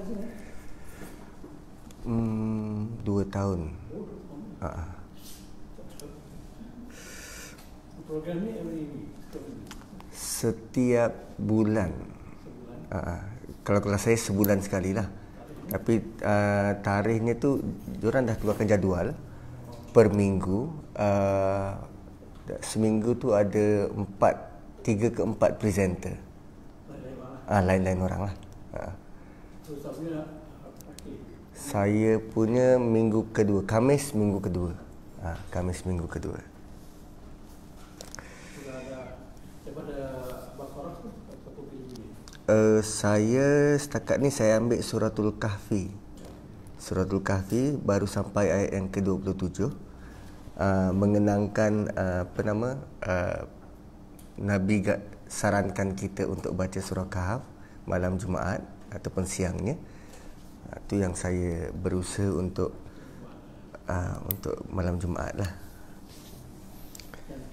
2 tahun. Program ni setiap bulan. Kalau saya sebulan sekali lah. Tapi tarikhnya tu diorang dah keluarkan jadual per minggu. Seminggu tu ada 3 ke 4 presenter. Lain-lain orang lah. Saya punya minggu kedua, Khamis minggu kedua. Khamis minggu kedua. Saya setakat ni saya ambil Suratul Kahfi. Suratul Kahfi baru sampai ayat yang ke-27. Mengenangkan Nabi sarankan kita untuk baca surah Kahf malam Jumaat ataupun siangnya. Itu yang saya berusaha untuk malam Jumaat lah. Dan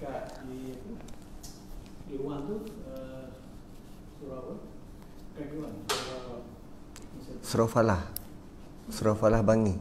di Wan tu surah apa? Surah Falah. Surah Falah Bangi.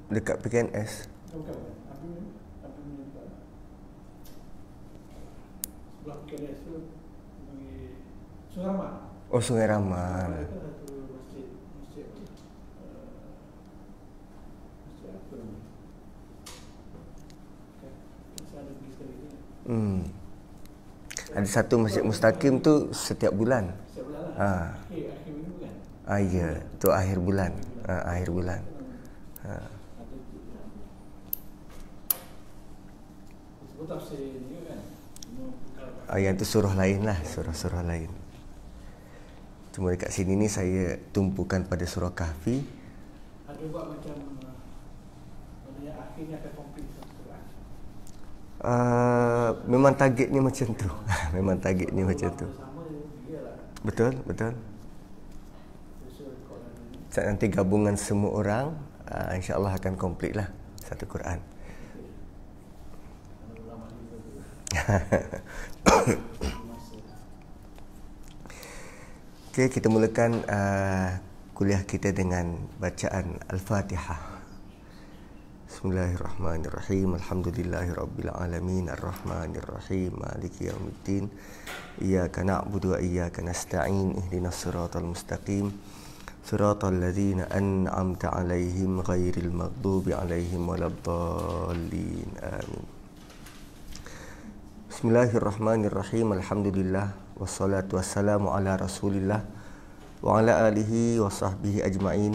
Dekat PKNS. Sebelah PKNS tu Sungai Ramal. Oh, Sungai Ramal. Masjid apa ni? Ada satu Masjid Mustaqim tu setiap bulan. Setiap bulan lah. Akhir minggu kan? Ya, tu akhir bulan. Akhir bulan. Sebut tafsir ni kan? Yang tu surah lain lah, surah-surah lain. Cuma dekat sini ni saya tumpukan pada surah Kahfi. Ada buat macam akhirnya akan komplit Quran. Memang targetnya macam tu. Memang targetnya macam tu. Betul. Saat nanti gabungan semua orang, insya-Allah akan komplit lah satu Quran. Okey, kita mulakan kuliah kita dengan bacaan Al-Fatihah. Bismillahirrahmanirrahim. Alhamdulillahirabbil alamin arrahmanirrahim maliki yaumiddin. Iyyaka na'budu wa iyyaka nasta'in. Ihdinas siratal mustaqim. Siratal ladzina an'amta 'alaihim ghairil maghdubi 'alaihim waladdallin. Amin. Bismillahirrahmanirrahim. Alhamdulillah wassalatu wassalamu ala Rasulillah wa ala alihi wa sahbihi ajma'in.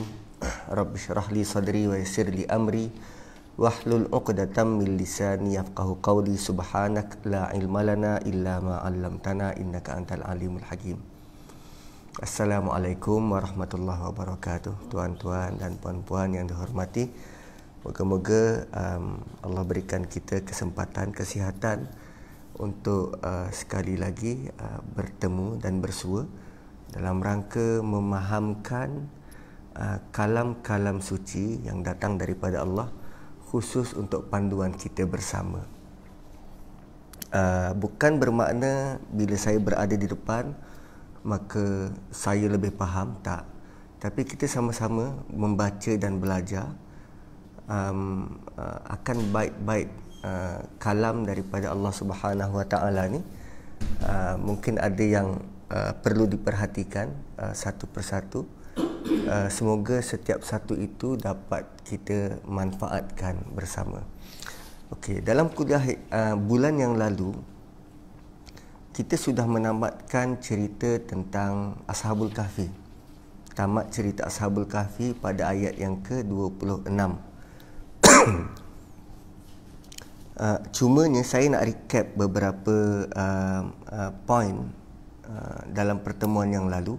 Rabbi shrah li sadri wa yassir li amri wahlul 'uqdatam min lisani yafqahu qawli. Subhanak la ilma lana illa ma 'allamtana innaka antal alimul hakim. Assalamualaikum warahmatullahi wabarakatuh. Tuan-tuan dan puan-puan yang dihormati, moga-moga Allah berikan kita kesempatan, kesihatan untuk sekali lagi bertemu dan bersua dalam rangka memahamkan kalam-kalam suci yang datang daripada Allah, khusus untuk panduan kita bersama. Bukan bermakna bila saya berada di depan maka saya lebih faham, tak. Tapi kita sama-sama membaca dan belajar akan baik-baik kalam daripada Allah Subhanahu Wa Taala ni. Mungkin ada yang perlu diperhatikan satu persatu. Semoga setiap satu itu dapat kita manfaatkan bersama. Okey, dalam kuliah bulan yang lalu kita sudah menamatkan cerita tentang Ashabul Kahfi. Tamat cerita Ashabul Kahfi pada ayat yang ke-26. Cumanya saya nak recap beberapa poin dalam pertemuan yang lalu,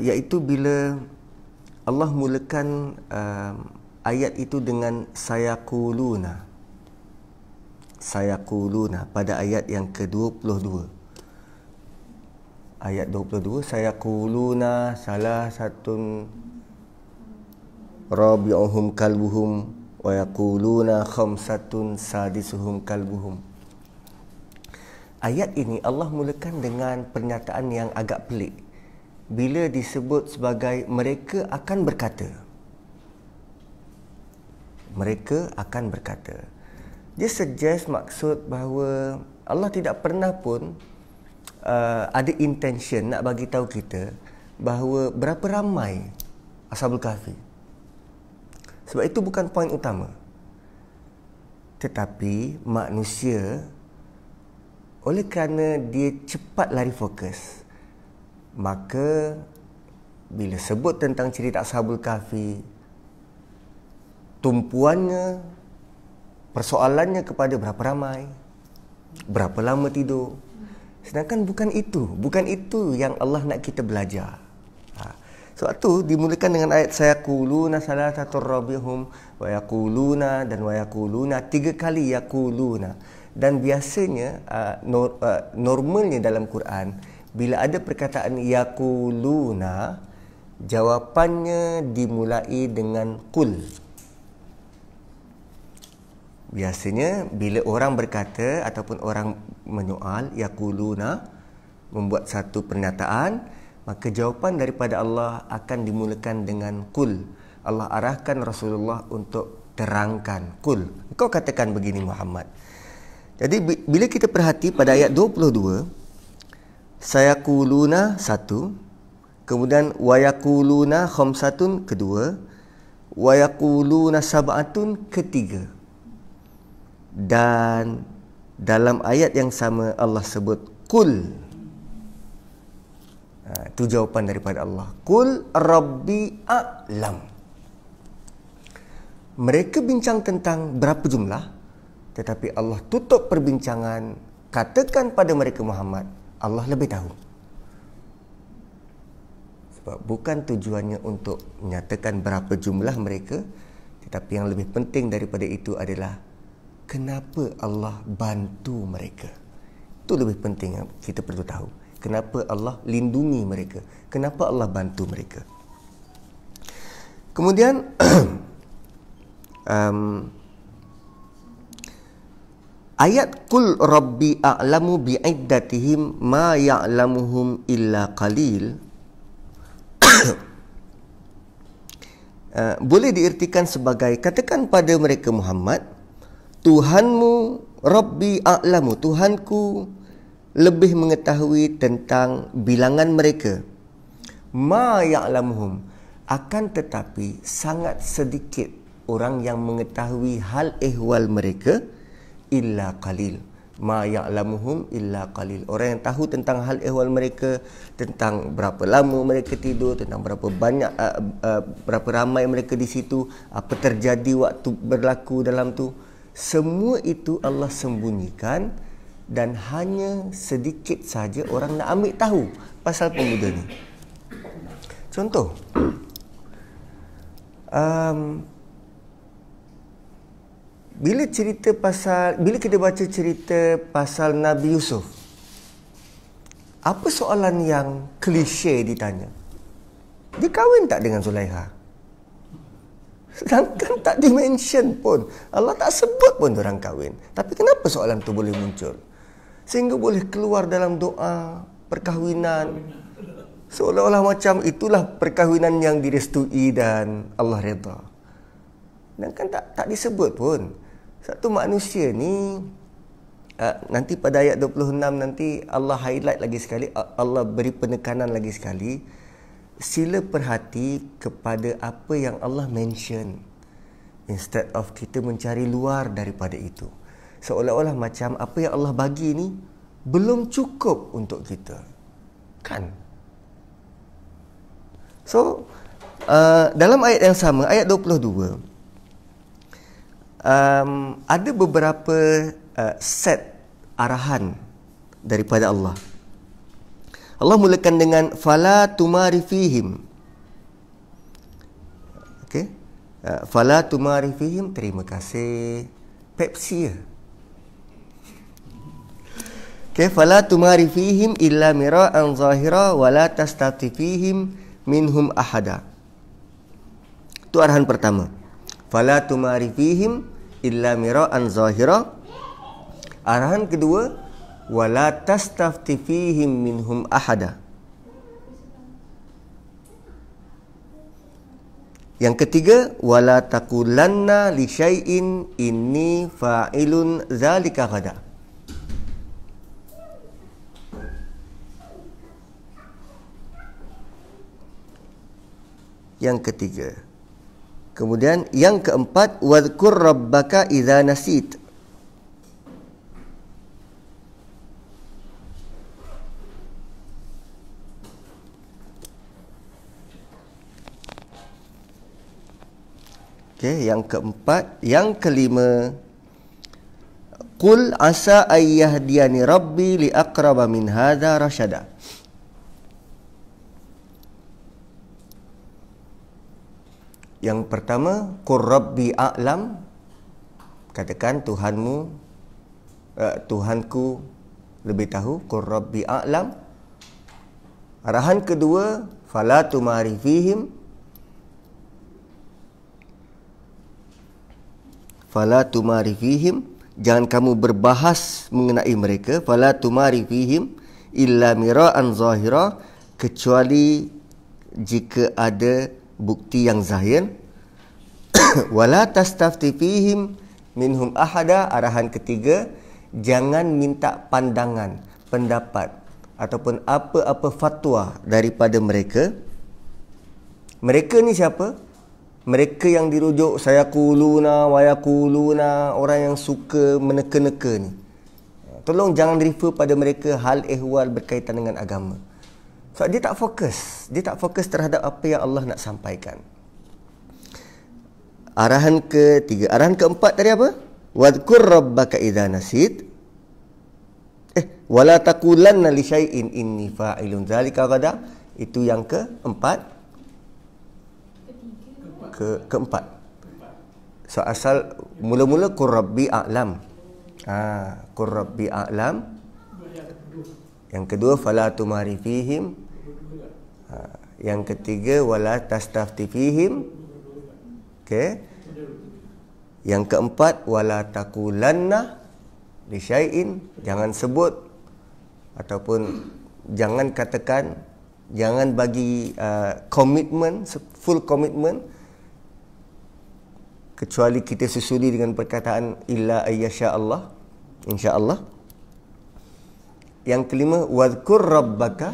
iaitu bila Allah mulakan ayat itu dengan sayaquluna. Sayaquluna pada ayat yang ke-22. Ayat 22, sayaquluna salah satun rabi'uhum kalbuhum wa yaquluna khamsatun sadisuhum kalbuhum. Ayat ini Allah mulakan dengan pernyataan yang agak pelik. Bila disebut sebagai mereka akan berkata. Mereka akan berkata. Dia suggest maksud bahawa Allah tidak pernah pun ada intention nak bagi tahu kita bahawa berapa ramai Ashabul Kahfi. Sebab itu bukan poin utama. Tetapi manusia, oleh kerana dia cepat lari fokus, maka bila sebut tentang cerita Ashabul Kahfi, tumpuannya, persoalannya kepada berapa ramai, berapa lama tidur. Sedangkan bukan itu yang Allah nak kita belajar. Sebab tu dimulakan dengan ayat sayaquluna salatatur rabbihum wa yaquluna dan wa yaquluna, 3 kali yaquluna. Dan biasanya normalnya dalam Quran, bila ada perkataan yaquluna, jawapannya dimulai dengan qul. Biasanya bila orang berkata ataupun orang menyoal, yaquluna, membuat satu pernyataan, maka jawapan daripada Allah akan dimulakan dengan qul. Allah arahkan Rasulullah untuk terangkan, qul, kau katakan begini Muhammad. Jadi bila kita perhati pada ayat 22, sayaquluna 1, kemudian wa yaquluna khamsatun 2, wa yaquluna sab'atun 3. Dan dalam ayat yang sama Allah sebut qul. Itu jawapan daripada Allah. Qul rabbi a'lam. Mereka bincang tentang berapa jumlah, tetapi Allah tutup perbincangan, katakan pada mereka Muhammad, Allah lebih tahu. Sebab bukan tujuannya untuk menyatakan berapa jumlah mereka, tetapi yang lebih penting daripada itu adalah kenapa Allah bantu mereka. Itu lebih penting yang kita perlu tahu. Kenapa Allah lindungi mereka, kenapa Allah bantu mereka. Kemudian ayat qul rabbi a'lamu bi'iddatihim ma ya'lamuhum illa qalil boleh diertikan sebagai, katakan pada mereka Muhammad, Tuhanmu, Rabbi a'lamu, Tuhanku lebih mengetahui tentang bilangan mereka. Ma ya'lamuhum, akan tetapi sangat sedikit orang yang mengetahui hal ehwal mereka, illa qalil. Ma ya'lamuhum illa qalil. Orang yang tahu tentang hal ehwal mereka, tentang berapa lama mereka tidur, tentang berapa banyak berapa ramai mereka di situ, apa terjadi waktu berlaku dalam tu, semua itu Allah sembunyikan dan hanya sedikit saja orang nak ambil tahu pasal pemuda ni. Contoh, bila kita baca cerita pasal Nabi Yusuf, apa soalan yang klise ditanya? Dia kahwin tak dengan Zulaiha? Sedangkan tak dimention pun, Allah tak sebut pun orang kahwin. Tapi kenapa soalan tu boleh muncul? Sehingga boleh keluar dalam doa perkahwinan, seolah-olah macam itulah perkahwinan yang direstui dan Allah redha. Sedangkan tak disebut pun. Satu manusia ni, nanti pada ayat 26 nanti Allah highlight lagi sekali, Allah beri penekanan lagi sekali. Sila perhati kepada apa yang Allah mention, instead of kita mencari luar daripada itu. Seolah-olah macam apa yang Allah bagi ni belum cukup untuk kita, kan? So dalam ayat yang sama, ayat 22, ada beberapa set arahan daripada Allah. Allah mulakan dengan fala tumari fihim Fala tumari fihim, terima kasih. Pepsi ya. Okay, fala tumari fihim illa mira'an zahira wa la tastati fihim minhum ahada. Itu arahan pertama. Fala tumari fihim illa mira'an zahira. Arahan kedua, wa la tastafti fihim minhum ahada. Yang ketiga, wala taqulanna li syai'in inni fa'ilun zalika ghadan. Yang ketiga. Kemudian yang keempat, wadhkur rabbaka idza nasit. Okey, yang keempat, yang kelima, qul asa ayyahdiyani rabbi li aqraba min hadza rasyada. Yang pertama, qur rabbi a'lam, katakan Tuhanmu, Tuhanku lebih tahu. Qur rabbi a'lam. Arahan kedua, fala tumari fihim, fala tumari fihim, jangan kamu berbahas mengenai mereka. Fala tumari fihim illa mira'an zahira, kecuali jika ada bukti yang zahir. Wala tastafti fihim minhum ahada. Arahan ketiga, jangan minta pandangan, pendapat ataupun apa-apa fatwa daripada mereka. Mereka ni siapa? Mereka yang dirujuk sayaquluna wa yaquluna, orang yang suka meneka-neka ni. Tolong jangan refer pada mereka hal ehwal berkaitan dengan agama. Sebab dia tak fokus. Dia tak fokus terhadap apa yang Allah nak sampaikan. Arahan ketiga. Arahan keempat tadi apa? Wadhkur rabbaka idza nasit. Wala taqulanna li syai'in inni fa'ilun dzalika ghadan. Itu yang keempat. Keempat. So asal mula-mula qur rabbi a'lam. Qur rabbi a'lam. Yang kedua, fala tumari fihim. Yang ketiga, wala tastafti fihim. Okey. Yang keempat, wala taqulanna li syai'in, jangan sebut ataupun jangan katakan, jangan bagi komitmen, full komitmen, kecuali kita susuli dengan perkataan illa ayyasha Allah, insya-Allah. Yang kelima, wadhkur rabbaka,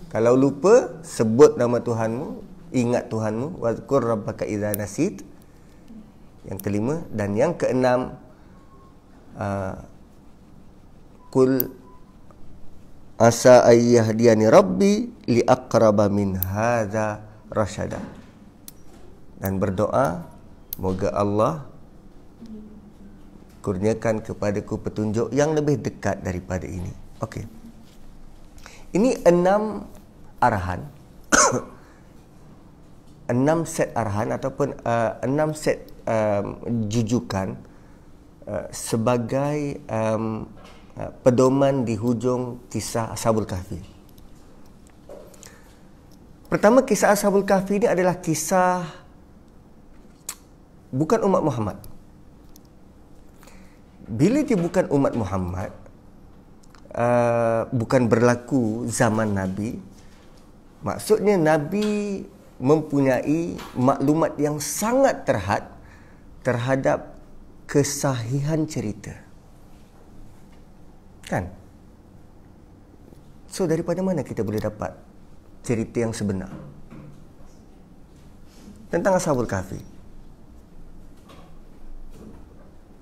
kalau lupa sebut nama Tuhanmu, ingat Tuhanmu. Wadhkur rabbaka idza nasit. Yang kelima. Dan yang keenam, qul asa ayyahdiyani rabbi li aqraba min hadza rasyada. Dan berdoa, moga Allah kurniakan kepadaku petunjuk yang lebih dekat daripada ini. Okey. Ini 6 arahan. 6 set arahan ataupun 6 set jujukan sebagai pedoman di hujung kisah Ashabul Kahfi. Pertama, kisah Ashabul Kahfi ini adalah kisah bukan umat Muhammad. Bila dia bukan umat Muhammad, bukan berlaku zaman Nabi, maksudnya Nabi mempunyai maklumat yang sangat terhad terhadap kesahihan cerita. Kan? So, daripada mana kita boleh dapat cerita yang sebenar tentang Ashabul Kahfi?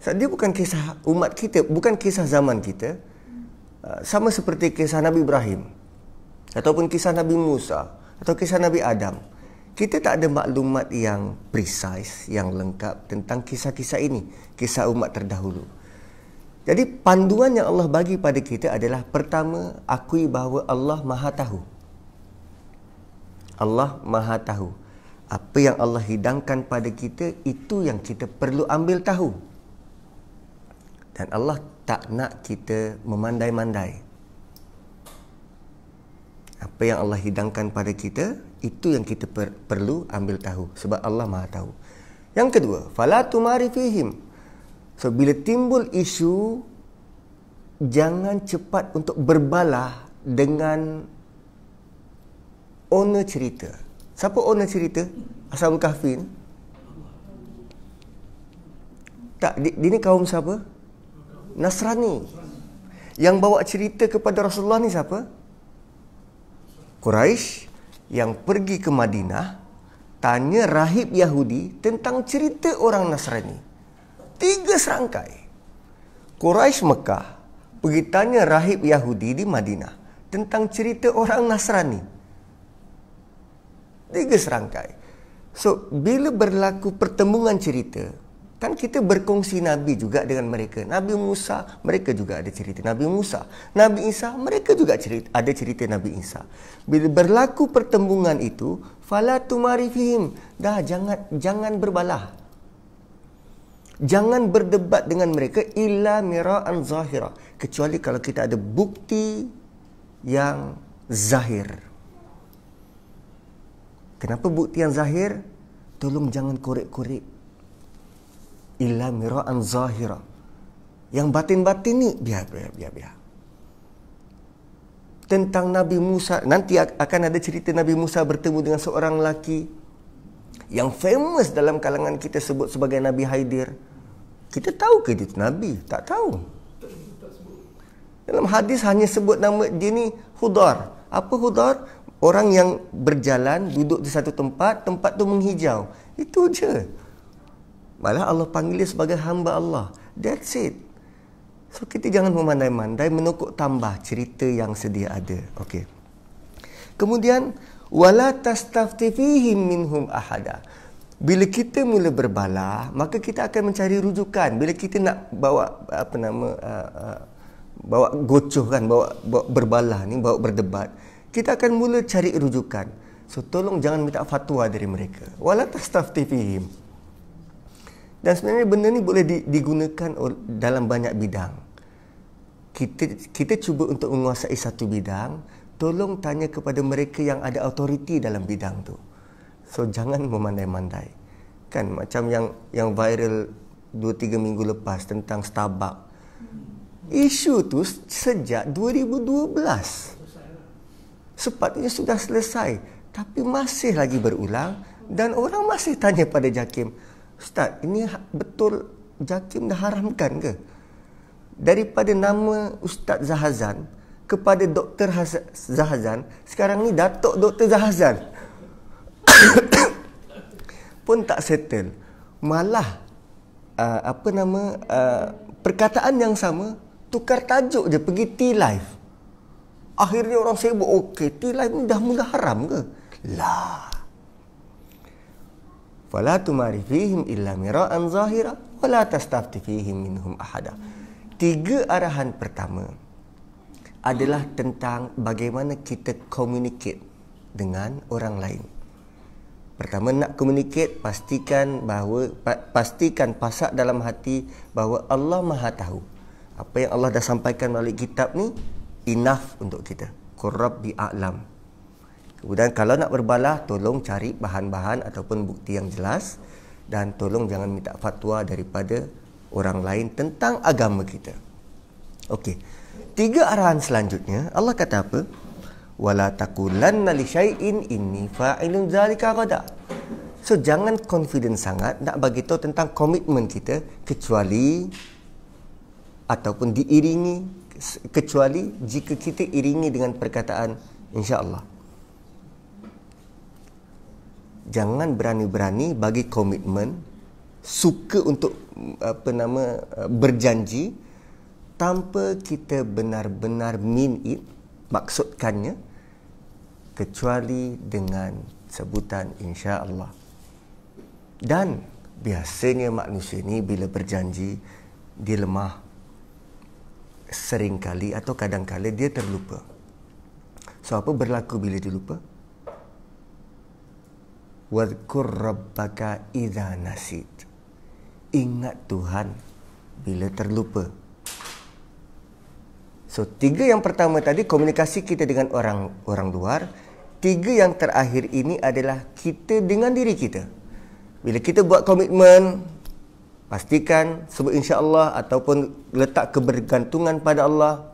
So, dia bukan kisah umat kita, bukan kisah zaman kita. Sama seperti kisah Nabi Ibrahim ataupun kisah Nabi Musa atau kisah Nabi Adam. Kita tak ada maklumat yang precise, yang lengkap tentang kisah-kisah ini, kisah umat terdahulu. Jadi panduan yang Allah bagi pada kita adalah, pertama, akui bahawa Allah Maha Tahu. Allah Maha Tahu. Apa yang Allah hidangkan pada kita, itu yang kita perlu ambil tahu. Dan Allah tak nak kita memandai-mandai. Apa yang Allah hidangkan pada kita, itu yang kita perlu ambil tahu. Sebab Allah Maha tahu. Yang kedua, fala tumari fihim. So, bila timbul isu, jangan cepat untuk berbalah dengan owner cerita. Siapa owner cerita? Ashabul Kahfi ni? Tak, dia ni kaum siapa? Nasrani. Yang bawa cerita kepada Rasulullah ni siapa? Quraisy yang pergi ke Madinah, tanya rahib Yahudi tentang cerita orang Nasrani. 3 serangkai. Quraisy Mekah pergi tanya rahib Yahudi di Madinah tentang cerita orang Nasrani. 3 serangkai. So, bila berlaku pertembungan cerita, kan kita berkongsi Nabi juga dengan mereka. Nabi Musa, mereka juga ada cerita Nabi Musa. Nabi Isa, mereka juga ada cerita Nabi Isa. Bila berlaku pertembungan itu, fala tumari fihim. Dah, jangan berbalah. Jangan berdebat dengan mereka illa mira'an zahira. Kecuali kalau kita ada bukti yang zahir. Kenapa bukti yang zahir? Tolong jangan korek-korek. Illa mira'an zahira. Yang batin-batin ni, biar. Tentang Nabi Musa, nanti akan ada cerita Nabi Musa bertemu dengan seorang lelaki yang famous dalam kalangan kita sebut sebagai Nabi Haidir. Kita tahu ke dia itu Nabi? Tak tahu. Dalam hadis hanya sebut nama dia ni Hudar. Apa Hudar? Orang yang berjalan, duduk di satu tempat, tempat tu menghijau. Itu je. Malah Allah panggil dia sebagai hamba Allah. That's it. So, kita jangan memandai-mandai, menukuk tambah cerita yang sedia ada. Okey. Kemudian, wala tastafti fihim minhum ahada. Bila kita mula berbalah, maka kita akan mencari rujukan. Bila kita nak bawa bawa gocoh kan, bawa berbalah ni, bawa berdebat, kita akan mula cari rujukan. So, tolong jangan minta fatwa dari mereka. Wala tastafti fihim. Dan sebenarnya benda ni boleh digunakan dalam banyak bidang. Kita cuba untuk menguasai satu bidang, tolong tanya kepada mereka yang ada autoriti dalam bidang tu. So, jangan memandai-mandai. Kan macam yang viral 2-3 minggu lepas tentang Starbucks. Isu tu sejak 2012. Sepatutnya sudah selesai, tapi masih lagi berulang dan orang masih tanya pada JAKIM, Ustaz, ini betul JAKIM dah haramkan ke? Daripada nama Ustaz Zahazan kepada Dr. Zahazan, sekarang ni Datuk Dr. Zahazan. Pun tak settle. Malah perkataan yang sama, tukar tajuk je, pergi T-Live. Akhirnya orang sibuk, okey, T-Live ni dah mula haram ke? Lah. Fala tumari fihim illa mira'an zahira wala tastafti fihim minhum ahada. 3 arahan pertama adalah tentang bagaimana kita communicate dengan orang lain. Pertama, nak communicate, pastikan pasak dalam hati bahawa Allah Maha tahu. Apa yang Allah dah sampaikan melalui kitab ni enough untuk kita. Qur Rabbi a'lam. Kemudian kalau nak berbalah, tolong cari bahan-bahan ataupun bukti yang jelas dan tolong jangan minta fatwa daripada orang lain tentang agama kita. Okey. 3 arahan selanjutnya, Allah kata apa? Wala taqulanna li syai'in inni fa'ilun zalika ghadan. So, jangan confident sangat nak bagi tahu tentang komitmen kita kecuali ataupun diiringi, kecuali jika kita iringi dengan perkataan insya-Allah. Jangan berani-berani bagi komitmen, suka untuk berjanji tanpa kita benar-benar mean it, maksudkannya, kecuali dengan sebutan insya-Allah. Dan biasanya manusia ni bila berjanji dia lemah. Seringkali atau kadang-kala dia terlupa. So, apa berlaku bila dia lupa? wadhkur rabbaka idza nasit. Ingat Tuhan bila terlupa. So, 3 yang pertama tadi komunikasi kita dengan orang luar. 3 yang terakhir ini adalah kita dengan diri kita. Bila kita buat komitmen, pastikan sebut insya-Allah ataupun letak kebergantungan pada Allah.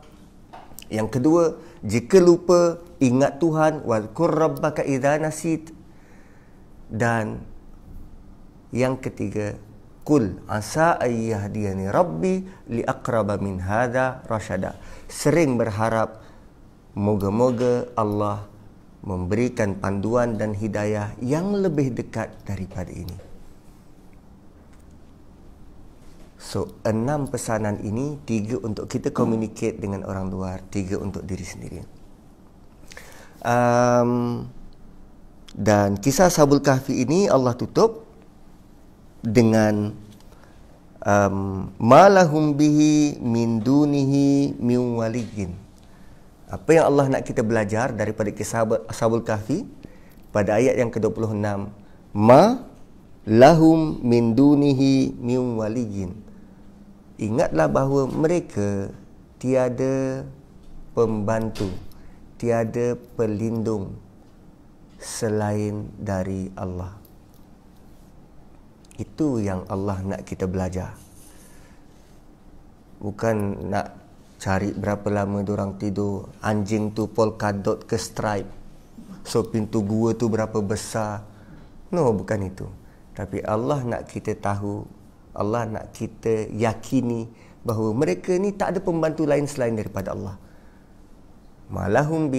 Yang kedua, jika lupa, ingat Tuhan, wadhkur rabbaka idza nasit. Dan yang ketiga, qul asa ayyahdiyani rabbi li aqraba min hadha rasyada. Sering berharap moga-moga Allah memberikan panduan dan hidayah yang lebih dekat daripada ini. So, 6 pesanan ini, 3 untuk kita communicate dengan orang luar, 3 untuk diri sendiri. Dan kisah Ashabul Kahfi ini Allah tutup dengan ma lahum bihi min dunihi min waliyyin. Apa yang Allah nak kita belajar daripada kisah Ashabul Kahfi pada ayat yang ke-26, ma lahum min dunihi min waliyyin. Ingatlah bahawa mereka tiada pembantu, tiada pelindung selain dari Allah. Itu yang Allah nak kita belajar. Bukan nak cari berapa lama diorang tidur, anjing tu polka dot ke stripe, so pintu gua tu berapa besar. No, bukan itu. Tapi Allah nak kita tahu, Allah nak kita yakini bahawa mereka ni tak ada pembantu lain selain daripada Allah. Malahum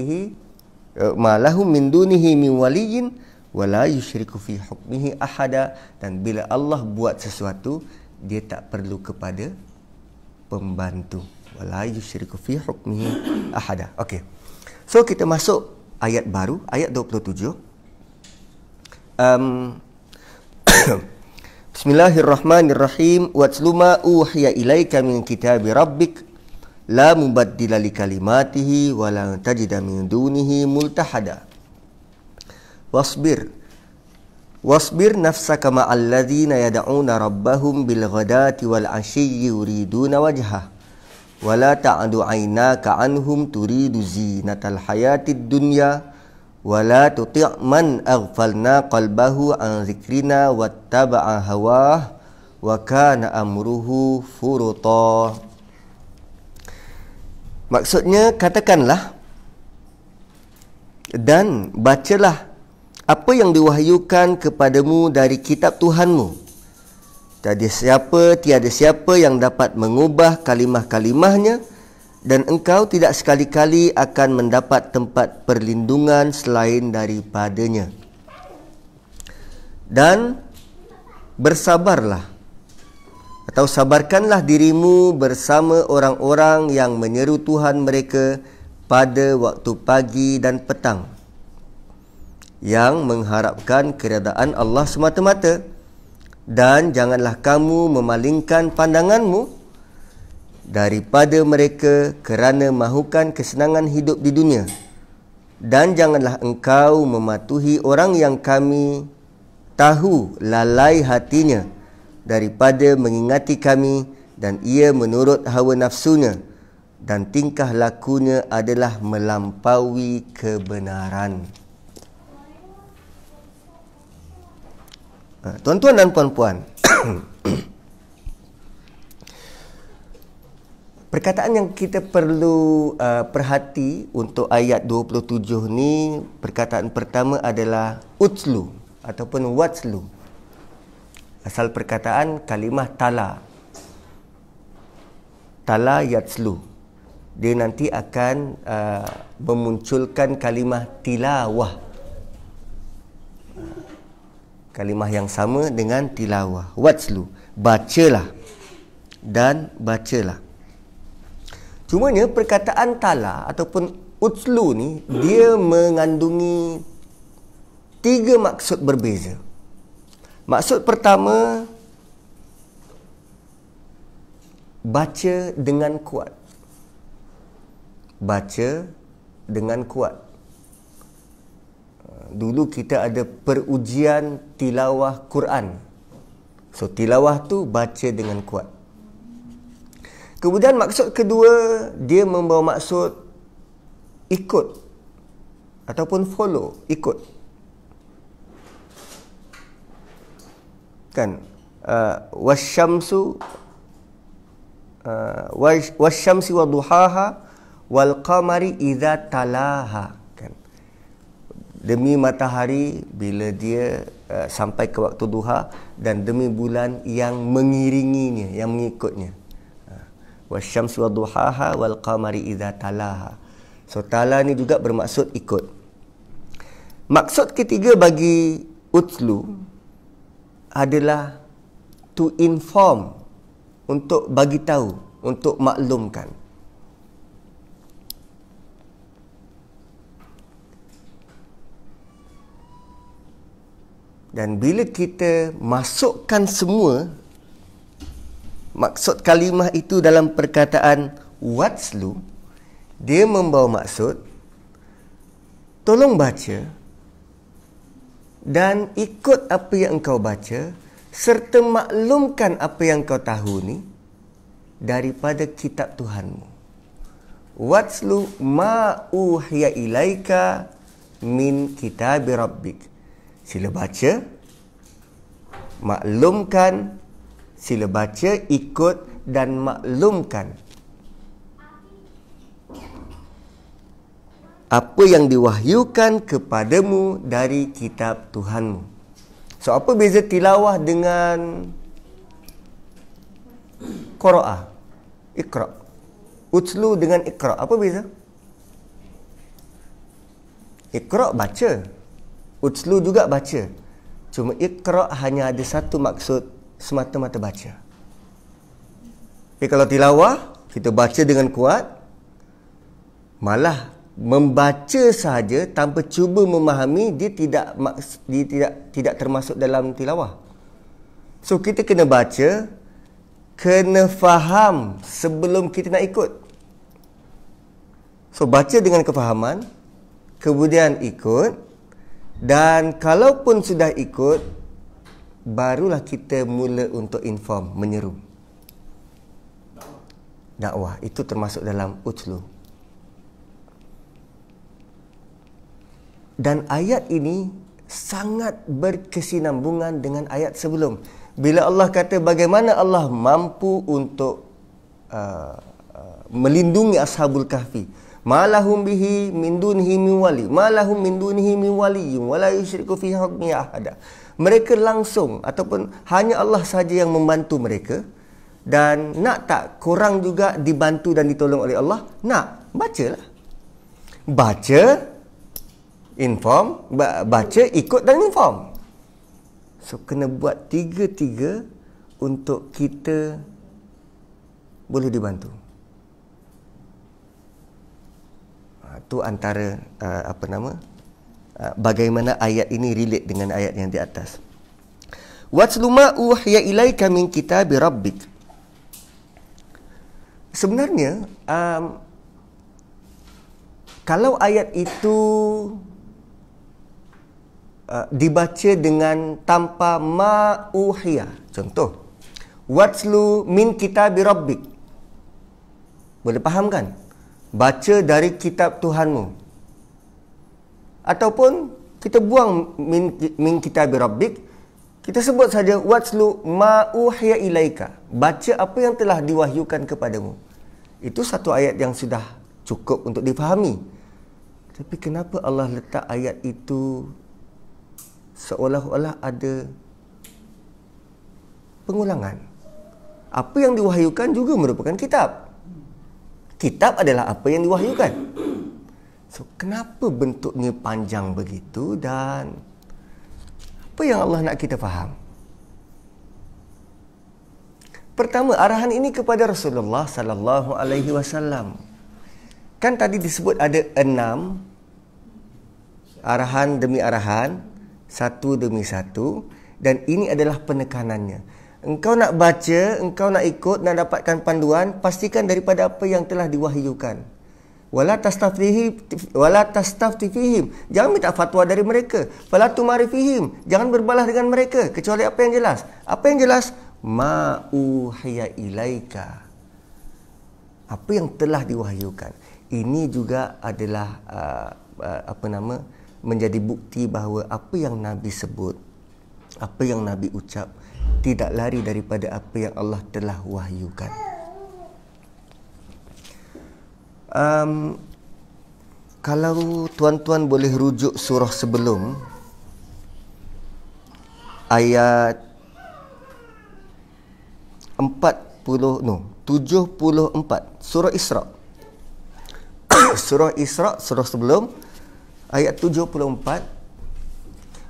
min dunihi min waliyyin wala yusyriku fi hukmihi ahada. Dan bila Allah buat sesuatu, dia tak perlu kepada pembantu. Wala yusyriku fi hukmihi ahada. Okey. So kita masuk ayat baru, ayat 27. Bismillahirrahmanirrahim. Watlu ma uhiya ilaika min kitabi rabbik la mubaddila li kalimatihi wa la tajida min dunihi multahada. Wasbir nafsaka ma'al ladzina yad'una rabbahum bil ghadati wal 'ashiyyi yuriduna wajhah wa la ta'du 'ainaka 'anhum turidu zinatal hayatid dunya wa la tuti' man aghfalna qalbahu an dzikrina wattaba'a hawah wa kana amruhu furuta. Maksudnya, katakanlah dan bacalah apa yang diwahyukan kepadamu dari kitab Tuhanmu. Tiada siapa yang dapat mengubah kalimah-kalimahnya, dan engkau tidak sekali-kali akan mendapat tempat perlindungan selain daripadanya. Dan bersabarlah atau sabarkanlah dirimu bersama orang-orang yang menyeru Tuhan mereka pada waktu pagi dan petang, yang mengharapkan keredaan Allah semata-mata. Dan janganlah kamu memalingkan pandanganmu daripada mereka kerana mahukan kesenangan hidup di dunia. Dan janganlah engkau mematuhi orang yang kami tahu lalai hatinya daripada mengingati kami, dan ia menurut hawa nafsunya, dan tingkah lakunya adalah melampaui kebenaran. Tuan-tuan dan puan-puan, perkataan yang kita perlu perhati untuk ayat 27 ni, perkataan pertama adalah utslu ataupun watslu. Asal perkataan kalimah tala. Tala yatslu. Dia nanti akan memunculkan kalimah tilawah. Kalimah yang sama dengan tilawah. Watslu, bacalah dan bacalah. Cumanya perkataan tala ataupun utslu ni, dia mengandungi 3 maksud berbeza. Maksud pertama, baca dengan kuat. Baca dengan kuat. Dulu kita ada perujian tilawah Quran. So tilawah tu baca dengan kuat. Kemudian maksud kedua, dia membawa maksud ikut ataupun follow, ikut. Kan? Wasyamsu wasyamsi waduhaha wal qamari idza talaha. Kan? Demi matahari bila dia sampai ke waktu duha, dan demi bulan yang mengiringinya, yang mengikutnya. Wasyamsi waduhaha wal qamari idza talaha. So tala ni juga bermaksud ikut. Maksud ketiga bagi utlu adalah to inform, untuk bagi tahu, untuk maklumkan. Dan bila kita masukkan semua maksud kalimah itu dalam perkataan watslu, dia membawa maksud tolong baca dan ikut apa yang engkau baca, serta maklumkan apa yang kau tahu ni daripada kitab Tuhanmu. Watslu ma uhiya ilaika min kitabi rabbik. Sila baca, maklumkan, sila baca, ikut dan maklumkan apa yang diwahyukan kepadamu dari kitab Tuhanmu. So, apa beza tilawah dengan qira'ah? Iqra'. Utlu dengan iqra'. Apa beza? Iqra' baca. Utlu juga baca. Cuma iqra' hanya ada satu maksud, semata-mata baca. Tapi kalau tilawah, kita baca dengan kuat, malah membaca sahaja tanpa cuba memahami, dia tidak termasuk dalam tilawah. So kita kena baca, kena faham sebelum kita nak ikut. So baca dengan kefahaman, kemudian ikut, dan kalaupun sudah ikut, barulah kita mula untuk inform, menyeru. Dakwah itu termasuk dalam utlu. Dan ayat ini sangat berkesinambungan dengan ayat sebelum. Bila Allah kata bagaimana Allah mampu untuk melindungi Ashabul Kahfi. Malahum bihi min dunihi min wali. Malahum min dunihi min waliyyin wala yusyriku fi hukmi ahada. Mereka langsung ataupun hanya Allah saja yang membantu mereka. Dan nak tak korang juga dibantu dan ditolong oleh Allah? Nak, bacalah. Baca, inform, baca, ikut dan inform. So kena buat tiga-tiga untuk kita boleh dibantu. Itu antara bagaimana ayat ini relate dengan ayat yang di atas. Watslu ma uhiya ilaika min kitabi rabbik. Sebenarnya kalau ayat itu dibaca dengan tanpa ma uhiya, contoh watslu min kitabi rabbik, boleh faham kan? Baca dari kitab Tuhanmu. Ataupun kita buang min kitabi rabbik, kita sebut saja watslu ma uhiya ilaika, baca apa yang telah diwahyukan kepadamu. Itu satu ayat yang sudah cukup untuk difahami. Tapi kenapa Allah letak ayat itu seolah-olah ada pengulangan? Apa yang diwahyukan juga merupakan kitab. Kitab adalah apa yang diwahyukan. So, kenapa bentuknya panjang begitu dan apa yang Allah nak kita faham? Pertama, arahan ini kepada Rasulullah sallallahu alaihi wasallam. Kan tadi disebut ada 6 arahan demi arahan, satu demi satu, dan ini adalah penekanannya. Engkau nak baca, engkau nak ikut, nak dapatkan panduan, pastikan daripada apa yang telah diwahyukan. wala tastafti fihim, jangan minta fatwa dari mereka. Fala tumari fihim, jangan berbalas dengan mereka kecuali apa yang jelas. Apa yang jelas? Ma uhiya ilaika, apa yang telah diwahyukan. Ini juga adalah menjadi bukti bahawa apa yang Nabi sebut, apa yang Nabi ucap tidak lari daripada apa yang Allah telah wahyukan. Kalau tuan-tuan boleh rujuk surah sebelum, ayat 74, surah Isra. Surah Isra, surah sebelum, ayat 74,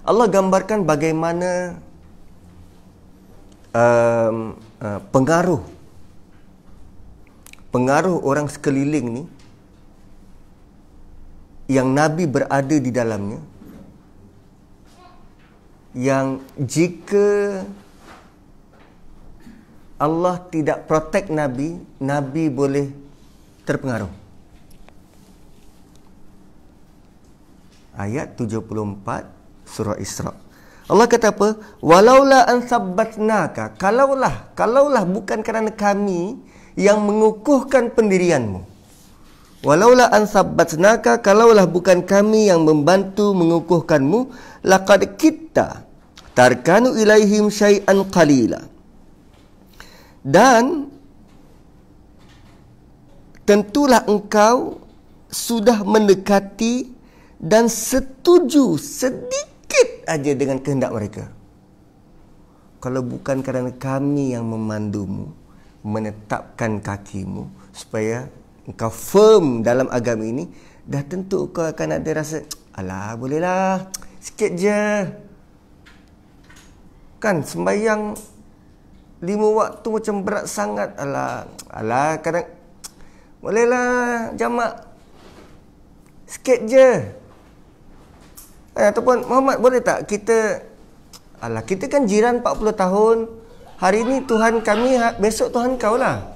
Allah gambarkan bagaimana pengaruh orang sekeliling ni yang Nabi berada di dalamnya, yang jika Allah tidak protect Nabi, Nabi boleh terpengaruh. Ayat 74 surah Isra. Allah kata apa? Walaula an sabbatnaka, kalaulah bukan kerana kami yang mengukuhkan pendirianmu. Walaula an sabbatnaka, kalaulah bukan kami yang membantu mengukuhkanmu, laqad kitta tarkanu ilaihim syai'an qalila. Dan tentulah engkau sudah mendekati dan setuju sedikit aja dengan kehendak mereka. Kalau bukan kerana kami yang memandumu, menetapkan kakimu supaya engkau firm dalam agama ini, dah tentu kau akan ada rasa, alah bolehlah, sikit je. Kan sembahyang 5 waktu macam berat sangat, alah kadang bolehlah jamak, sikit je. Ataupun Muhammad, boleh tak kita kan jiran 40 tahun, hari ini Tuhan kami, besok Tuhan kau lah.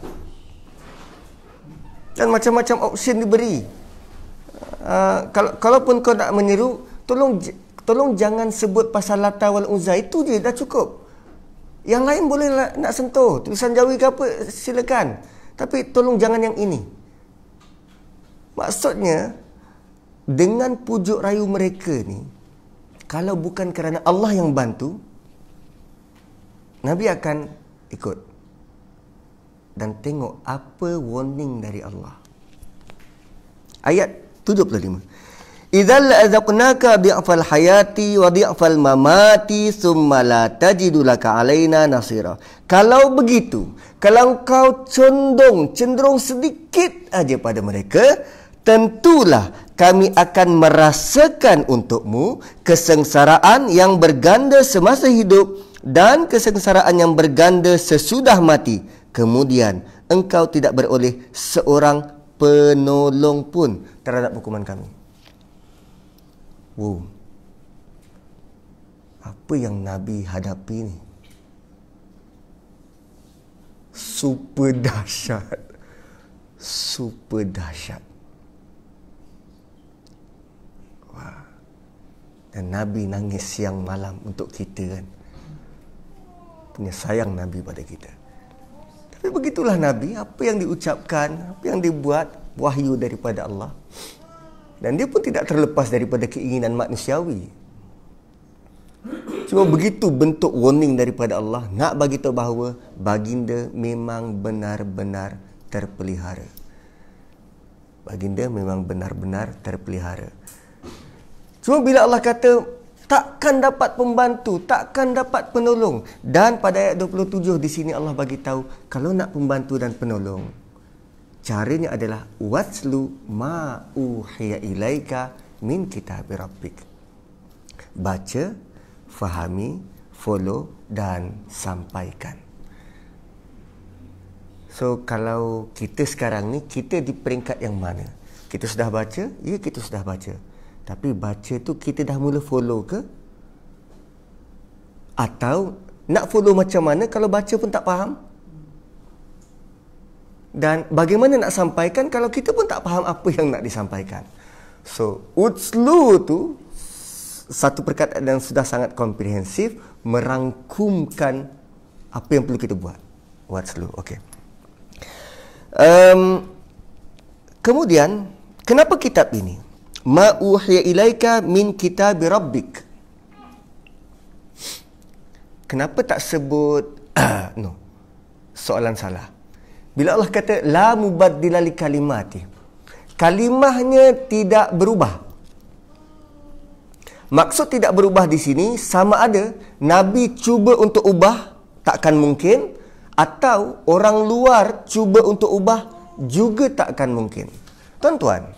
Dan macam-macam option diberi. Kalaupun kau nak menyeru, tolong jangan sebut pasal Lata wal Uzza, itu je dah cukup. Yang lain boleh nak sentuh, tulisan Jawi ke apa, silakan. Tapi tolong jangan yang ini. Maksudnya, dengan pujuk rayu mereka ni, kalau bukan kerana Allah yang bantu, Nabi akan ikut. Dan tengok apa warning dari Allah. Ayat 75. Idzal la'azaqnaka di'fal hayati wa di'fal mamati thumma la tajidu laka alaina nasira. Kalau begitu, kalau kau cenderung sedikit aja pada mereka, tentulah kami akan merasakan untukmu kesengsaraan yang berganda semasa hidup dan kesengsaraan yang berganda sesudah mati. Kemudian engkau tidak beroleh seorang penolong pun terhadap hukuman kami. Wow. Apa yang Nabi hadapi ni? Super dahsyat. Super dahsyat. Wah. Dan Nabi nangis siang malam untuk kita kan. Punya sayang Nabi pada kita. Tapi begitulah Nabi, apa yang diucapkan, apa yang dibuat, wahyu daripada Allah. Dan dia pun tidak terlepas daripada keinginan manusiawi. Cuma begitu bentuk warning daripada Allah, nak bagi tahu bahawa baginda memang benar-benar terpelihara. Baginda memang benar-benar terpelihara. Cuma bila Allah kata, takkan dapat pembantu, takkan dapat penolong. Dan pada ayat 27 di sini Allah bagi tahu, kalau nak pembantu dan penolong, caranya adalah watslu ma uhiya ilaika min kitabi rabbik. Baca, fahami, follow dan sampaikan. So kalau kita sekarang ni, kita di peringkat yang mana? Kita sudah baca? Ya, kita sudah baca. Tapi baca tu kita dah mula follow ke? Atau nak follow macam mana kalau baca pun tak faham? Dan bagaimana nak sampaikan kalau kita pun tak faham apa yang nak disampaikan. So, utslu tu satu perkataan yang sudah sangat komprehensif, merangkumkan apa yang perlu kita buat. Utslu, okey. Kemudian, kenapa kitab ini? Ma uhiya ilaika min kitabi rabbik. Kenapa tak sebut no. Soalan salah. Bila Allah kata la mubaddila li kalimati, kalimahnya tidak berubah. Maksud tidak berubah di sini sama ada Nabi cuba untuk ubah, takkan mungkin, atau orang luar cuba untuk ubah, juga takkan mungkin. Tuan-tuan,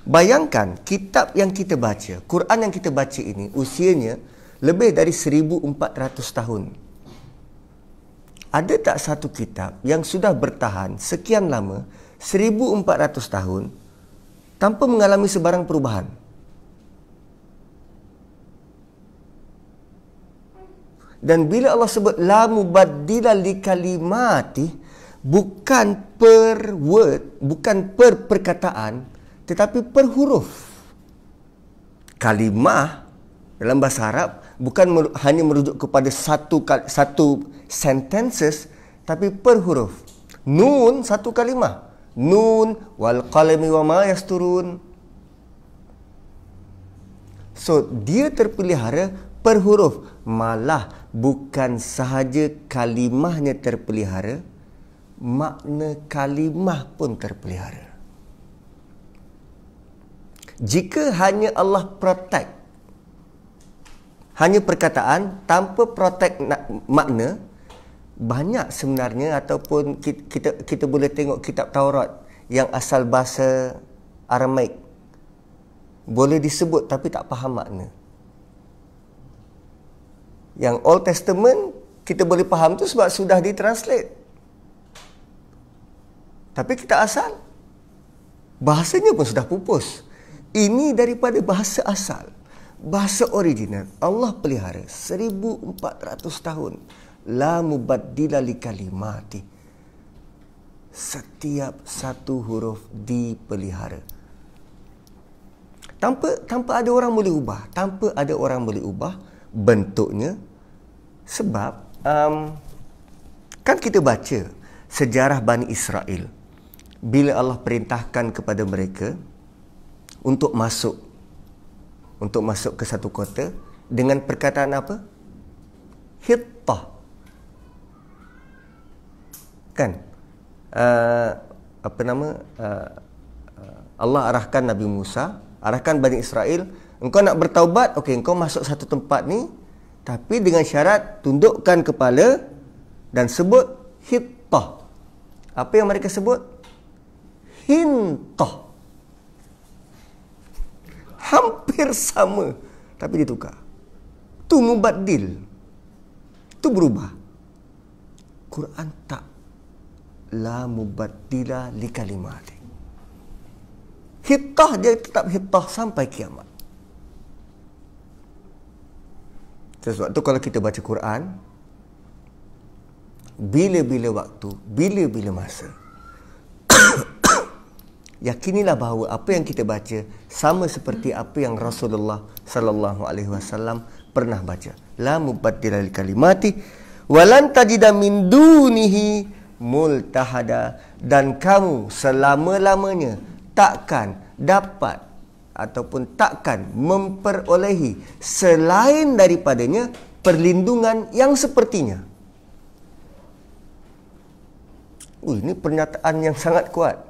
bayangkan kitab yang kita baca, Quran yang kita baca ini usianya lebih dari 1400 tahun. Ada tak satu kitab yang sudah bertahan sekian lama, 1400 tahun, tanpa mengalami sebarang perubahan? Dan bila Allah sebut la mubaddila li kalimati, bukan per word, bukan per perkataan, tetapi per huruf. Kalimah dalam bahasa Arab bukan hanya merujuk kepada satu sentences, tapi per huruf. Nun satu kalimah. Nun wal qalami wa ma yasturun. So, dia terpelihara per huruf. Malah bukan sahaja kalimahnya terpelihara, makna kalimah pun terpelihara. Jika hanya Allah protect hanya perkataan tanpa protect makna, banyak sebenarnya, ataupun kita boleh tengok kitab Taurat yang asal bahasa Aramaik, boleh disebut tapi tak faham makna. Yang Old Testament kita boleh faham tu sebab sudah ditranslate. Tapi kita asal, bahasanya pun sudah pupus. Ini daripada bahasa asal, bahasa original. Allah pelihara 1400 tahun. La mubaddila li kalimati. Setiap satu huruf dipelihara. Tanpa ada orang boleh ubah. Tanpa ada orang boleh ubah bentuknya. Sebab kan kita baca sejarah Bani Israel. Bila Allah perintahkan kepada mereka untuk masuk ke satu kota dengan perkataan apa? Hittah. Kan? Allah arahkan Nabi Musa, arahkan Bani Israel, engkau nak bertaubat, okey, engkau masuk satu tempat ni, tapi dengan syarat tundukkan kepala dan sebut hittah. Apa yang mereka sebut? Hintah. Hampir sama, tapi ditukar. Tu mubaddil. Tu berubah. Quran tak. La mubaddila li kalimati. Hittah dia tetap hittah sampai kiamat. Sebab tu kalau kita baca Quran, bila-bila waktu, bila-bila masa, yakinilah bahawa apa yang kita baca sama seperti apa yang Rasulullah sallallahu alaihi wasallam pernah baca. La mubaddila li kalimati wa lan tajida min dunihi multahada, dan kamu selama-lamanya takkan dapat ataupun takkan memperolehi selain daripadanya perlindungan yang sepertinya. Ini pernyataan yang sangat kuat.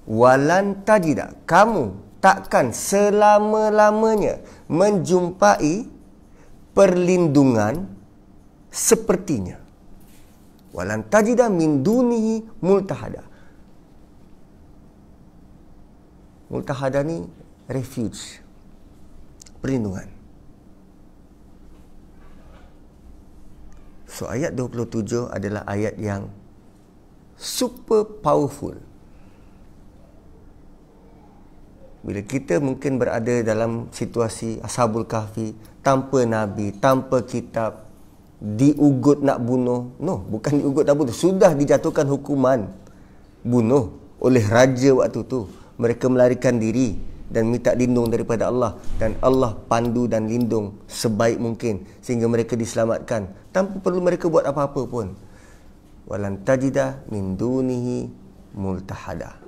Walan tajida, kamu takkan selama-lamanya menjumpai perlindungan sepertinya. Walan tajida min dunihi multahada. Multahada ni refuge, perlindungan. So ayat 27 adalah ayat yang super powerful. Bila kita mungkin berada dalam situasi Ashabul Kahfi, tanpa Nabi, tanpa kitab, diugut nak bunuh. No, bukan diugut nak bunuh. Sudah dijatuhkan hukuman dibunuh oleh raja waktu tu. Mereka melarikan diri dan minta lindung daripada Allah, dan Allah pandu dan lindung sebaik mungkin sehingga mereka diselamatkan tanpa perlu mereka buat apa-apa pun. Walan tajida min dunihi multahada.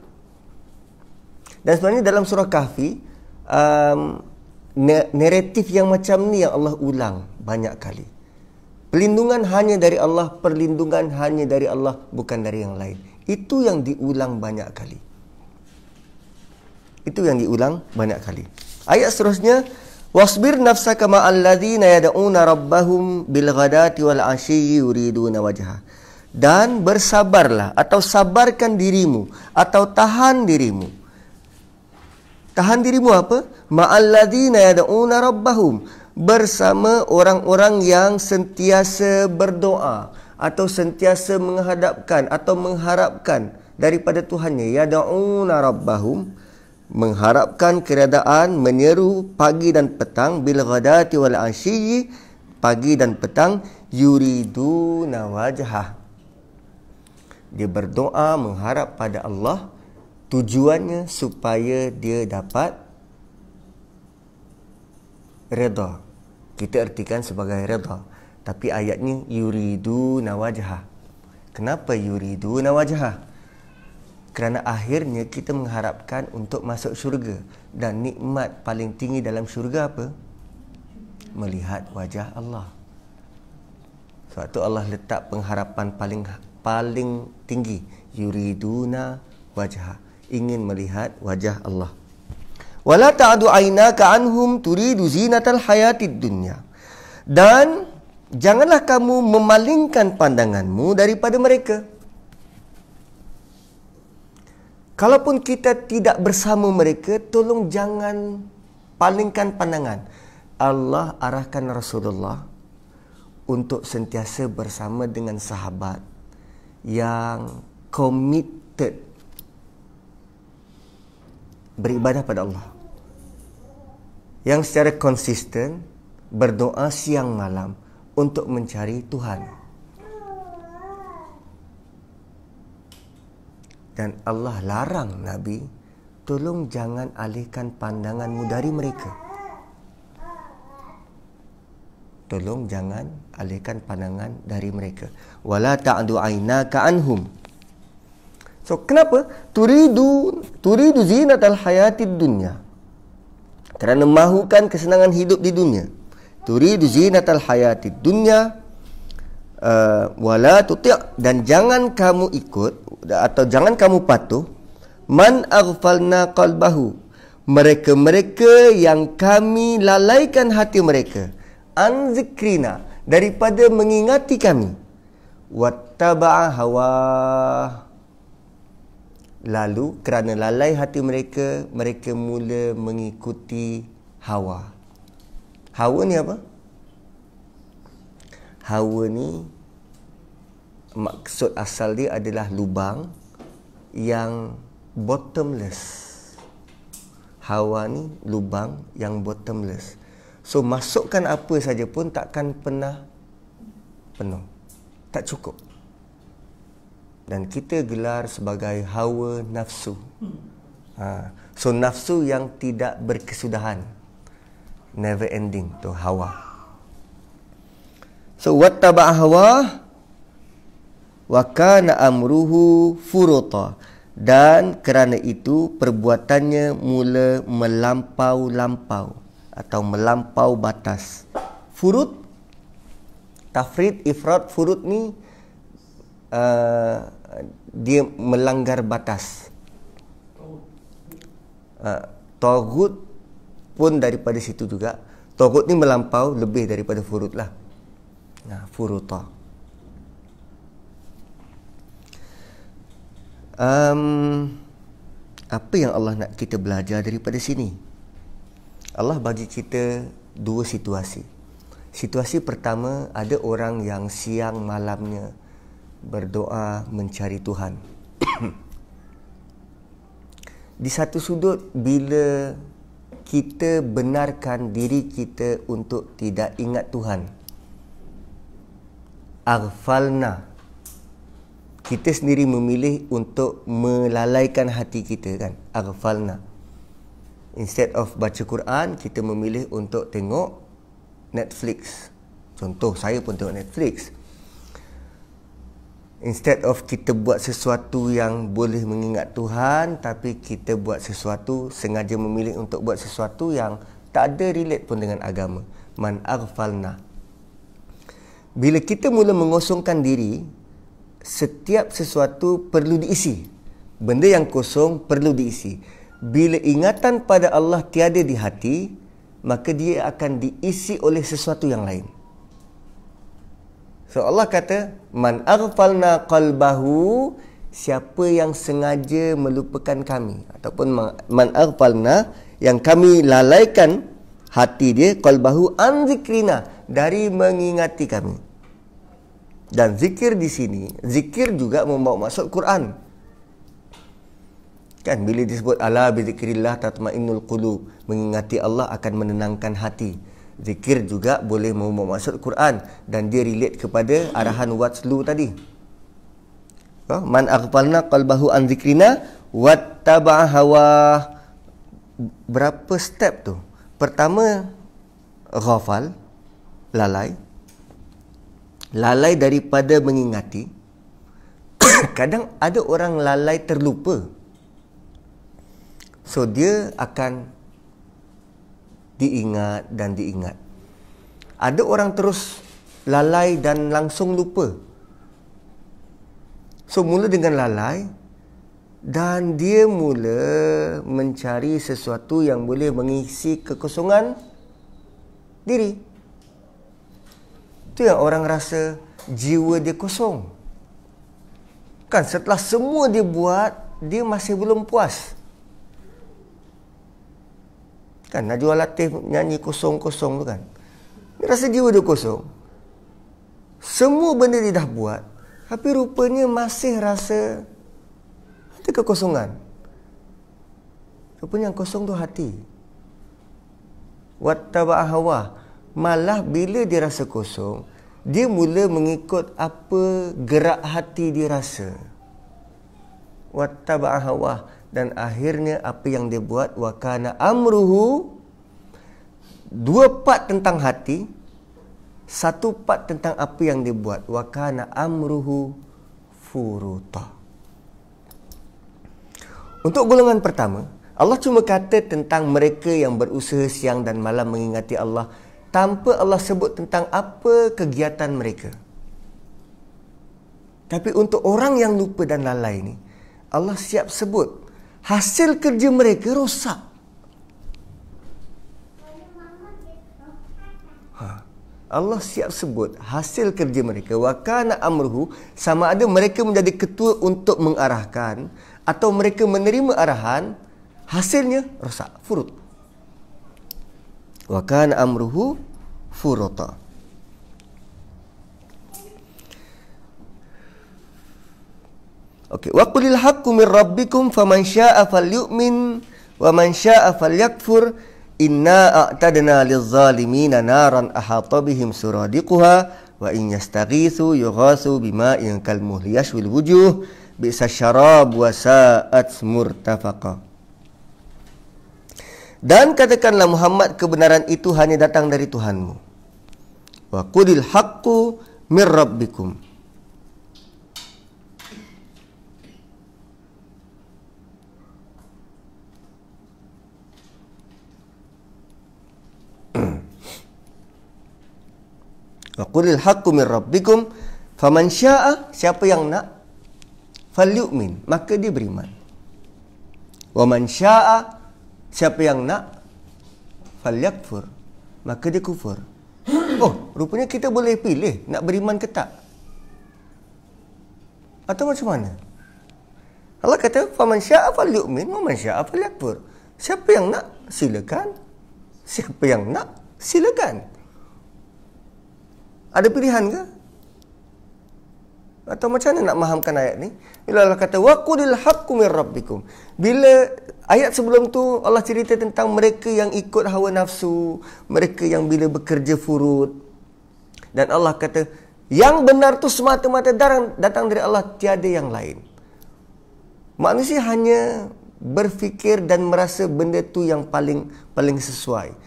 Dan sebenarnya dalam surah Kahfi, naratif yang macam ni yang Allah ulang banyak kali. Perlindungan hanya dari Allah, perlindungan hanya dari Allah, bukan dari yang lain. Itu yang diulang banyak kali. Itu yang diulang banyak kali. Ayat seterusnya, wasbir nafsaka ma'al ladzina yad'una rabbahum bil ghadati wal 'ashyi yuriduna wajha. Dan bersabarlah atau sabarkan dirimu atau tahan dirimu. Tahan dirimu apa? Ma'alladzina yad'una rabbahum, bersama orang-orang yang sentiasa berdoa atau sentiasa menghadapkan atau mengharapkan daripada Tuhannya. Yad'una rabbahum, mengharapkan keredaan, menyeru pagi dan petang, bil ghadati wal 'ashyi, pagi dan petang, yuriduna wajhah. Dia berdoa mengharap pada Allah. Tujuannya supaya dia dapat redha. Kita artikan sebagai redha, tapi ayatnya yuriduna wajha. Kenapa yuriduna wajha? Kerana akhirnya kita mengharapkan untuk masuk syurga, dan nikmat paling tinggi dalam syurga apa? Melihat wajah Allah. Sebab tu Allah letak pengharapan paling tinggi, yuriduna wajha, ingin melihat wajah Allah. Wala ta'du aynaka anhum turidu zinatal hayatid dunya. Dan janganlah kamu memalingkan pandanganmu daripada mereka. Kalaupun kita tidak bersama mereka, tolong jangan palingkan pandangan. Allah arahkan Rasulullah untuk sentiasa bersama dengan sahabat yang committed beribadah pada Allah, yang secara konsisten berdoa siang malam untuk mencari Tuhan. Dan Allah larang Nabi, tolong jangan alihkan pandanganmu dari mereka. Tolong jangan alihkan pandangan dari mereka. Wala ta'du aynaka anhum. So, kenapa? Turidu zinatal hayatid dunya. Kerana mahukan kesenangan hidup di dunia. Turidu zinatal hayatid dunya. Wala tuti', dan jangan kamu ikut atau jangan kamu patuh man aghfalna qalbahu, mereka-mereka yang kami lalaikan hati mereka, an zikrina, daripada mengingati kami, wattaba'a hawa, lalu kerana lalai hati mereka, mereka mula mengikuti hawa. Hawa ni apa? Hawa ni maksud asal dia adalah lubang yang bottomless. Hawa ni lubang yang bottomless. So masukkan apa saja pun takkan pernah penuh. Tak cukup. Dan kita gelar sebagai hawa nafsu. So nafsu yang tidak berkesudahan, never ending, tu hawa. So wattaba'a hawa wa kana amruhu furuta, dan kerana itu perbuatannya mula melampau-lampau atau melampau batas. Furut, tafrid, ifrat, furut ni dia melanggar batas. Taghut pun daripada situ juga. Taghut ni melampau lebih daripada furut lah. Furuta. Apa yang Allah nak kita belajar daripada sini? Allah bagi kita dua situasi. Situasi pertama, ada orang yang siang malamnya berdoa mencari Tuhan. Di satu sudut, bila kita benarkan diri kita untuk tidak ingat Tuhan, aghfalna, kita sendiri memilih untuk melalaikan hati kita kan, aghfalna. Instead of baca Quran, kita memilih untuk tengok Netflix. Contoh, saya pun tengok Netflix. Instead of kita buat sesuatu yang boleh mengingat Tuhan, tapi kita buat sesuatu, sengaja memilih untuk buat sesuatu yang tak ada relate pun dengan agama. Man aghfalna. Bila kita mula mengosongkan diri, setiap sesuatu perlu diisi. Benda yang kosong perlu diisi. Bila ingatan pada Allah tiada di hati, maka dia akan diisi oleh sesuatu yang lain. So Allah kata, man aghfalna qalbahu, siapa yang sengaja melupakan kami, ataupun man aghfalna, yang kami lalaikan hati dia, qalbahu an zikrina, dari mengingati kami. Dan zikir di sini, zikir juga membawa maksud Quran. Kan bila disebut ala bi zikrillah tatmainnul qulub, mengingati Allah akan menenangkan hati. Zikir juga boleh membawa maksud Quran dan dia relate kepada arahan watslu tadi. Man aghfalna qalbahu an zikrina wattaba'a hawa. Berapa step tu? Pertama, ghafal, lalai. Lalai daripada mengingati. Kadang ada orang lalai terlupa. So dia akan diingat dan diingat. Ada orang terus lalai dan langsung lupa. So mula dengan lalai dan dia mula mencari sesuatu yang boleh mengisi kekosongan diri. Itu yang orang rasa jiwa dia kosong. Kan setelah semua dia buat, dia masih belum puas. Kan Najwa Latif nyanyi kosong-kosong tu kan. Dia rasa jiwa dia kosong. Semua benda dia dah buat, tapi rupanya masih rasa ada kekosongan. Rupanya yang kosong tu hati. Wattaba'a hawa. Malah bila dia rasa kosong, dia mula mengikut apa gerak hati dia rasa. Wattaba'a hawa. Dan akhirnya apa yang dia buat, wa kana amruhu, 2 part tentang hati, 1 part tentang apa yang dia buat, wa kana amruhu furuta. Untuk golongan pertama, Allah cuma kata tentang mereka yang berusaha siang dan malam mengingati Allah, tanpa Allah sebut tentang apa kegiatan mereka. Tapi untuk orang yang lupa dan lalai ni, Allah siap sebut hasil kerja mereka rosak. Allah siap sebut hasil kerja mereka. Wa kana amruhu, sama ada mereka menjadi ketua untuk mengarahkan atau mereka menerima arahan, hasilnya rosak, furut. Wa kana amruhu furuta. Okey, wa qulil haqqu min rabbikum faman syaa'a falyu'min wa man syaa'a falyakfur inna a'tadna liz-zalimina naran ahata bihim suradiquha wa in yastaghithu yughathu bima'in kalmuhli yashwil wujuh bi'sa syarab wa sa'at murtafaqa. Dan katakanlah Muhammad, kebenaran itu hanya datang dari Tuhanmu. Wa qulil haqqu min rabbikum. Wa qulil haqqu min rabbikum faman syaa'a, siapa yang nak, falyu'min, maka dia beriman. Wa man syaa'a, siapa yang nak, falyakfur, maka dia kufur. Oh, rupanya kita boleh pilih nak beriman ke tak? Atau macam mana? Allah kata faman syaa'a falyu'min wa man syaa'a falyakfur. Siapa yang nak, silakan. Siapa yang nak, silakan. Ada pilihan ke? Atau macam mana nak mahamkan ayat ni? Bila Allah kata wa qulil haqqu min rabbikum. Bila ayat sebelum tu Allah cerita tentang mereka yang ikut hawa nafsu, mereka yang bila bekerja furud. Dan Allah kata Yang benar tu semata-mata datang dari Allah, tiada yang lain. Manusia hanya berfikir dan merasa benda tu yang paling sesuai.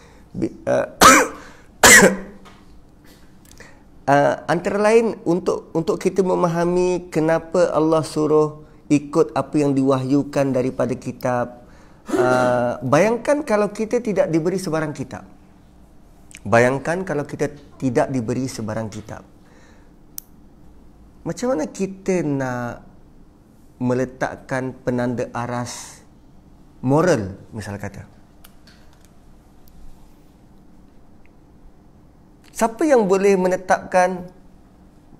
Antara lain untuk kita memahami kenapa Allah suruh ikut apa yang diwahyukan daripada kitab. Bayangkan kalau kita tidak diberi sebarang kitab. Bayangkan kalau kita tidak diberi sebarang kitab. Macam mana kita nak meletakkan penanda aras moral, misal kata? Siapa yang boleh menetapkan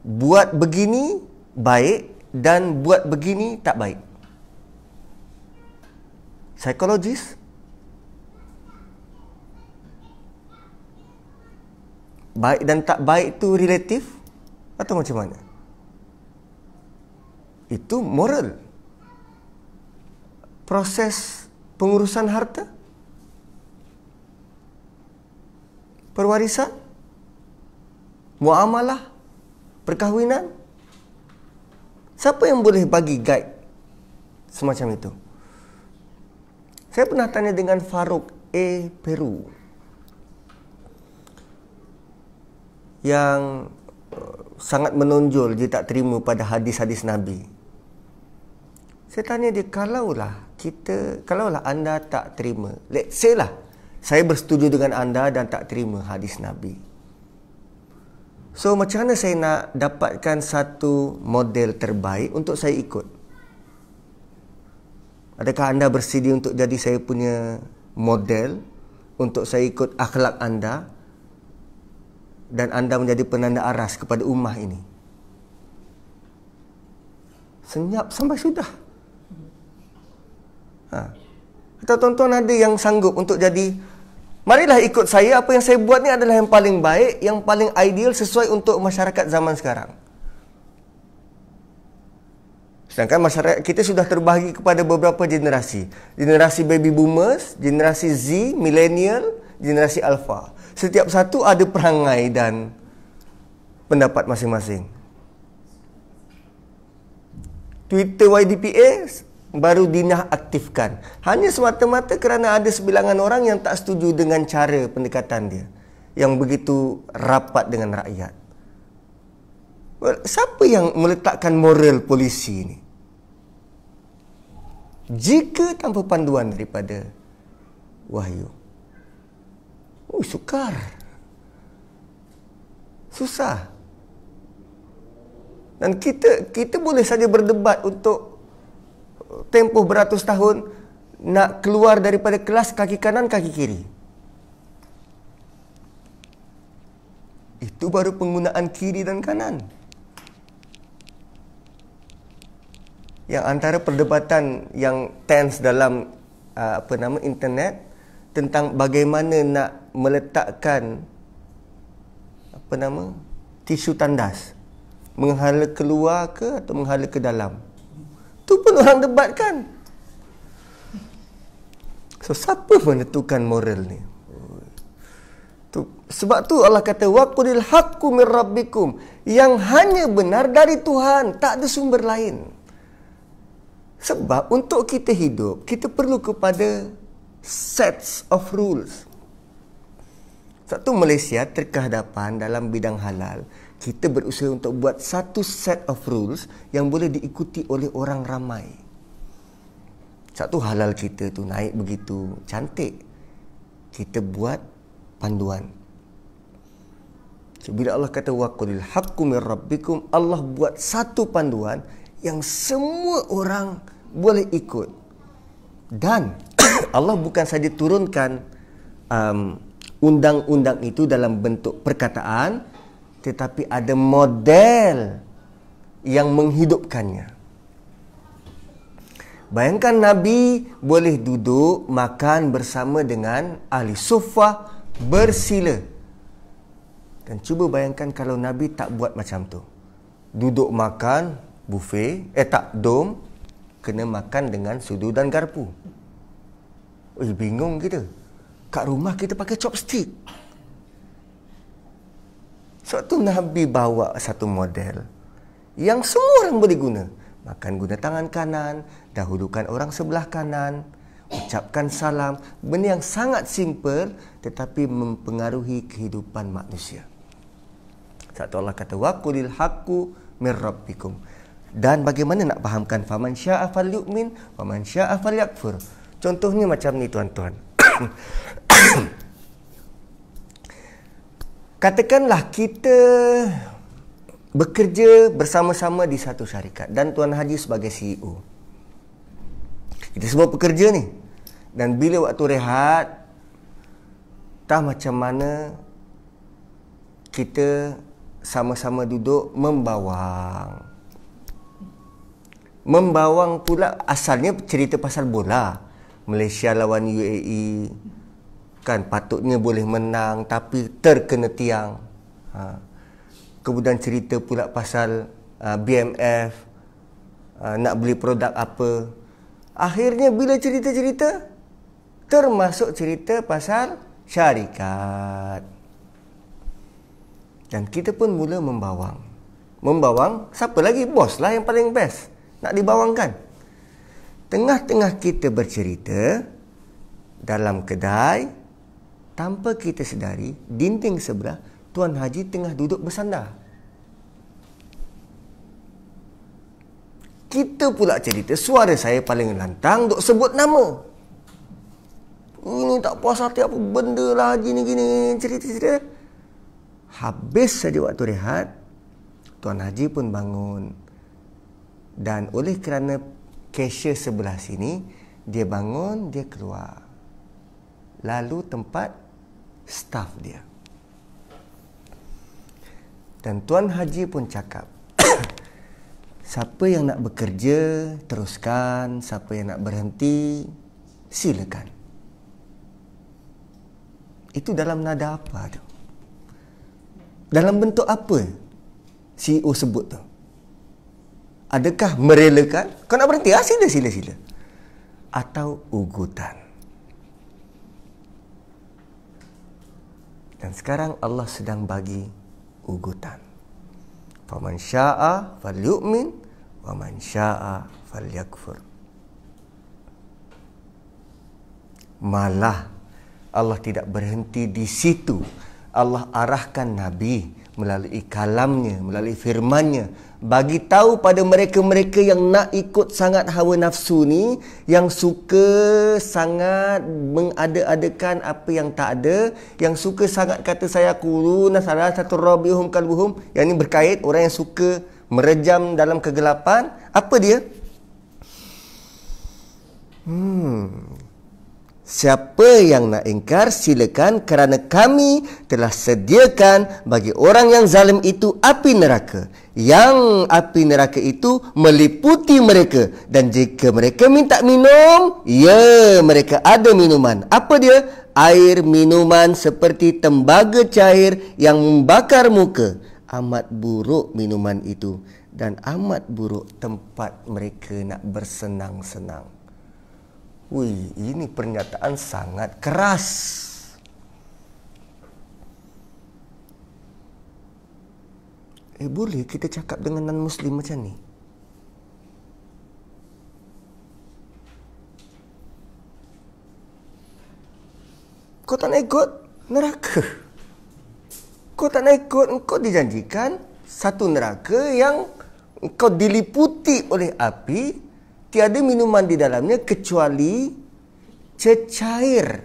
buat begini baik dan buat begini tak baik? Psikologis? Baik dan tak baik itu relatif atau macam mana? Itu moral. Proses pengurusan harta, perwarisan, muamalah, perkahwinan. Siapa yang boleh bagi guide semacam itu? Saya pernah tanya dengan Farouk A. Peru yang sangat menonjol dia tak terima pada hadis-hadis Nabi. Saya tanya dia, kalaulah anda tak terima, let's say lah, saya bersetuju dengan anda dan tak terima hadis Nabi. So macam mana saya nak dapatkan satu model terbaik untuk saya ikut? Adakah anda bersedia untuk jadi saya punya model untuk saya ikut akhlak anda dan anda menjadi penanda aras kepada ummah ini? Senyap sampai sudah. Atau tuan-tuan ada yang sanggup untuk jadi, marilah ikut saya, apa yang saya buat ni adalah yang paling baik, yang paling ideal sesuai untuk masyarakat zaman sekarang. Sedangkan masyarakat kita sudah terbahagi kepada beberapa generasi. Generasi baby boomers, generasi Z, millennial, generasi alpha. Setiap satu ada perangai dan pendapat masing-masing. Twitter YDPA baru dinonaktifkan hanya semata-mata kerana ada sebilangan orang yang tak setuju dengan cara pendekatan dia yang begitu rapat dengan rakyat. Siapa yang meletakkan moral polisi ini? Jika tanpa panduan daripada wahyu. Sukar. Susah. Dan kita boleh saja berdebat untuk tempoh beratus tahun nak keluar daripada kelas kaki kanan, kaki kiri. Itu baru penggunaan kiri dan kanan. Yang antara perdebatan yang tense dalam internet tentang bagaimana nak meletakkan tisu tandas, menghala keluar ke atau menghala ke dalam. Tu pun orang debatkan. So siapa menentukan moral ni? Sebab tu Allah kata waqulil haqqu mir rabbikum, yang hanya benar dari Tuhan, tak ada sumber lain. Sebab untuk kita hidup, kita perlu kepada sets of rules. Satu, Malaysia terkehadapan dalam bidang halal. Kita berusaha untuk buat satu set of rules yang boleh diikuti oleh orang ramai. Satu, halal kita tu naik begitu cantik, kita buat panduan. So, bila Allah kata waqulil haqqu mir rabbikum, Allah buat satu panduan yang semua orang boleh ikut. Dan Allah bukan saja turunkan undang-undang itu dalam bentuk perkataan, tetapi ada model yang menghidupkannya. Bayangkan Nabi boleh duduk makan bersama dengan ahli suffah bersila. Dan cuba bayangkan kalau Nabi tak buat macam tu. Duduk makan buffet, dom, kena makan dengan sudu dan garpu. Bingung kita. Kat rumah kita pakai chopstick. Sebab tu Nabi bawa satu model yang semua orang boleh guna. Makan guna tangan kanan, dahulukan orang sebelah kanan, ucapkan salam. Benda yang sangat simple tetapi mempengaruhi kehidupan manusia. Satu Allah kata, wa qulil haqqu mir rabbikum. Dan bagaimana nak fahamkan faman syaa falyu'min wa man syaa falyakfur. Contohnya macam ni tuan-tuan. Katakanlah kita bekerja bersama-sama di satu syarikat dan Tuan Haji sebagai CEO. Kita semua pekerja ni. Dan bila waktu rehat, tak macam mana kita sama-sama duduk membawang. Membawang pula asalnya cerita pasal bola. Malaysia lawan UAE. Kan patutnya boleh menang tapi terkena tiang. Kemudian cerita pula pasal BMF, nak beli produk apa. Akhirnya bila cerita-cerita, termasuk cerita pasal syarikat. Dan kita pun mula membawang. Membawang, siapa lagi? Bos lah yang paling best. Nak dibawangkan. Tengah-tengah kita bercerita, dalam kedai, tanpa kita sedari, dinding sebelah, Tuan Haji tengah duduk bersandar. Kita pula cerita, suara saya paling lantang duk sebut nama. Ini tak puas hati apa benda lah Haji ni gini, cerita-cerita. Habis saja waktu rehat, Tuan Haji pun bangun. Dan oleh kerana cashier sebelah sini, dia bangun, dia keluar. Lalu tempat staf dia. Dan Tuan Haji pun cakap, siapa yang nak bekerja, teruskan. Siapa yang nak berhenti, silakan. Itu dalam nada apa tu? Dalam bentuk apa CEO sebut tu? Adakah merelakan? Kau nak berhenti? Sila. Atau ugutan? Dan sekarang Allah sedang bagi ugutan. Faman syaa falyu'min wa man syaa falyakfur. Malah Allah tidak berhenti di situ. Allah arahkan Nabi melalui kalamnya, melalui firmannya, bagi tahu pada mereka-mereka yang nak ikut sangat hawa nafsu ni, yang suka sangat mengada-adakan apa yang tak ada, yang suka sangat kata saya quluna salah satu rabbihum kalbuhum, yang ini berkait orang yang suka merejam dalam kegelapan. Apa dia? Siapa yang nak ingkar, silakan, kerana kami telah sediakan bagi orang yang zalim itu api neraka. Yang api neraka itu meliputi mereka. Dan jika mereka minta minum, ya, mereka ada minuman. Apa dia? Air minuman seperti tembaga cair yang membakar muka. Amat buruk minuman itu. Dan amat buruk tempat mereka nak bersenang-senang. Wih, ini pernyataan sangat keras. Boleh kita cakap dengan non-Muslim macam ni? Kau tak nak ikut neraka. Kau tak nak ikut, engkau dijanjikan satu neraka yang engkau diliputi oleh api. Tiada minuman di dalamnya kecuali cecair.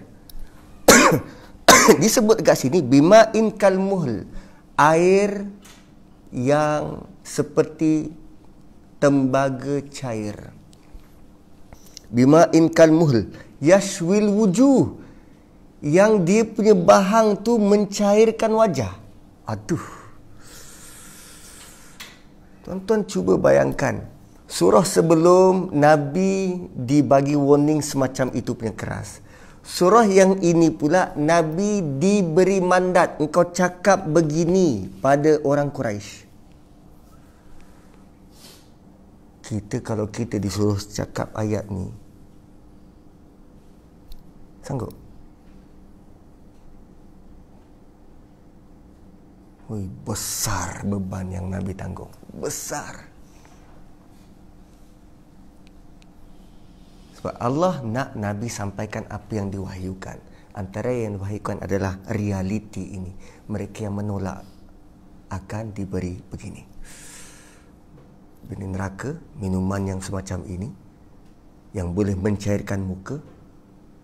Disebut dekat sini bima'in kalmuhl, air yang seperti tembaga cair. Bima'in kalmuhl yashwil wujuh, yang dia punya bahang tu mencairkan wajah. Aduh. Tuan-tuan cuba bayangkan, surah sebelum Nabi dibagi warning semacam itu punya keras. Surah yang ini pula Nabi diberi mandat, engkau cakap begini pada orang Quraisy. Kita kalau kita disuruh cakap ayat ni, sanggup? Besar beban yang Nabi tanggung. Besar. Sebab Allah nak Nabi sampaikan apa yang diwahyukan. Antara yang diwahyukan adalah realiti ini. Mereka yang menolak akan diberi begini. Bini neraka, minuman yang semacam ini, yang boleh mencairkan muka,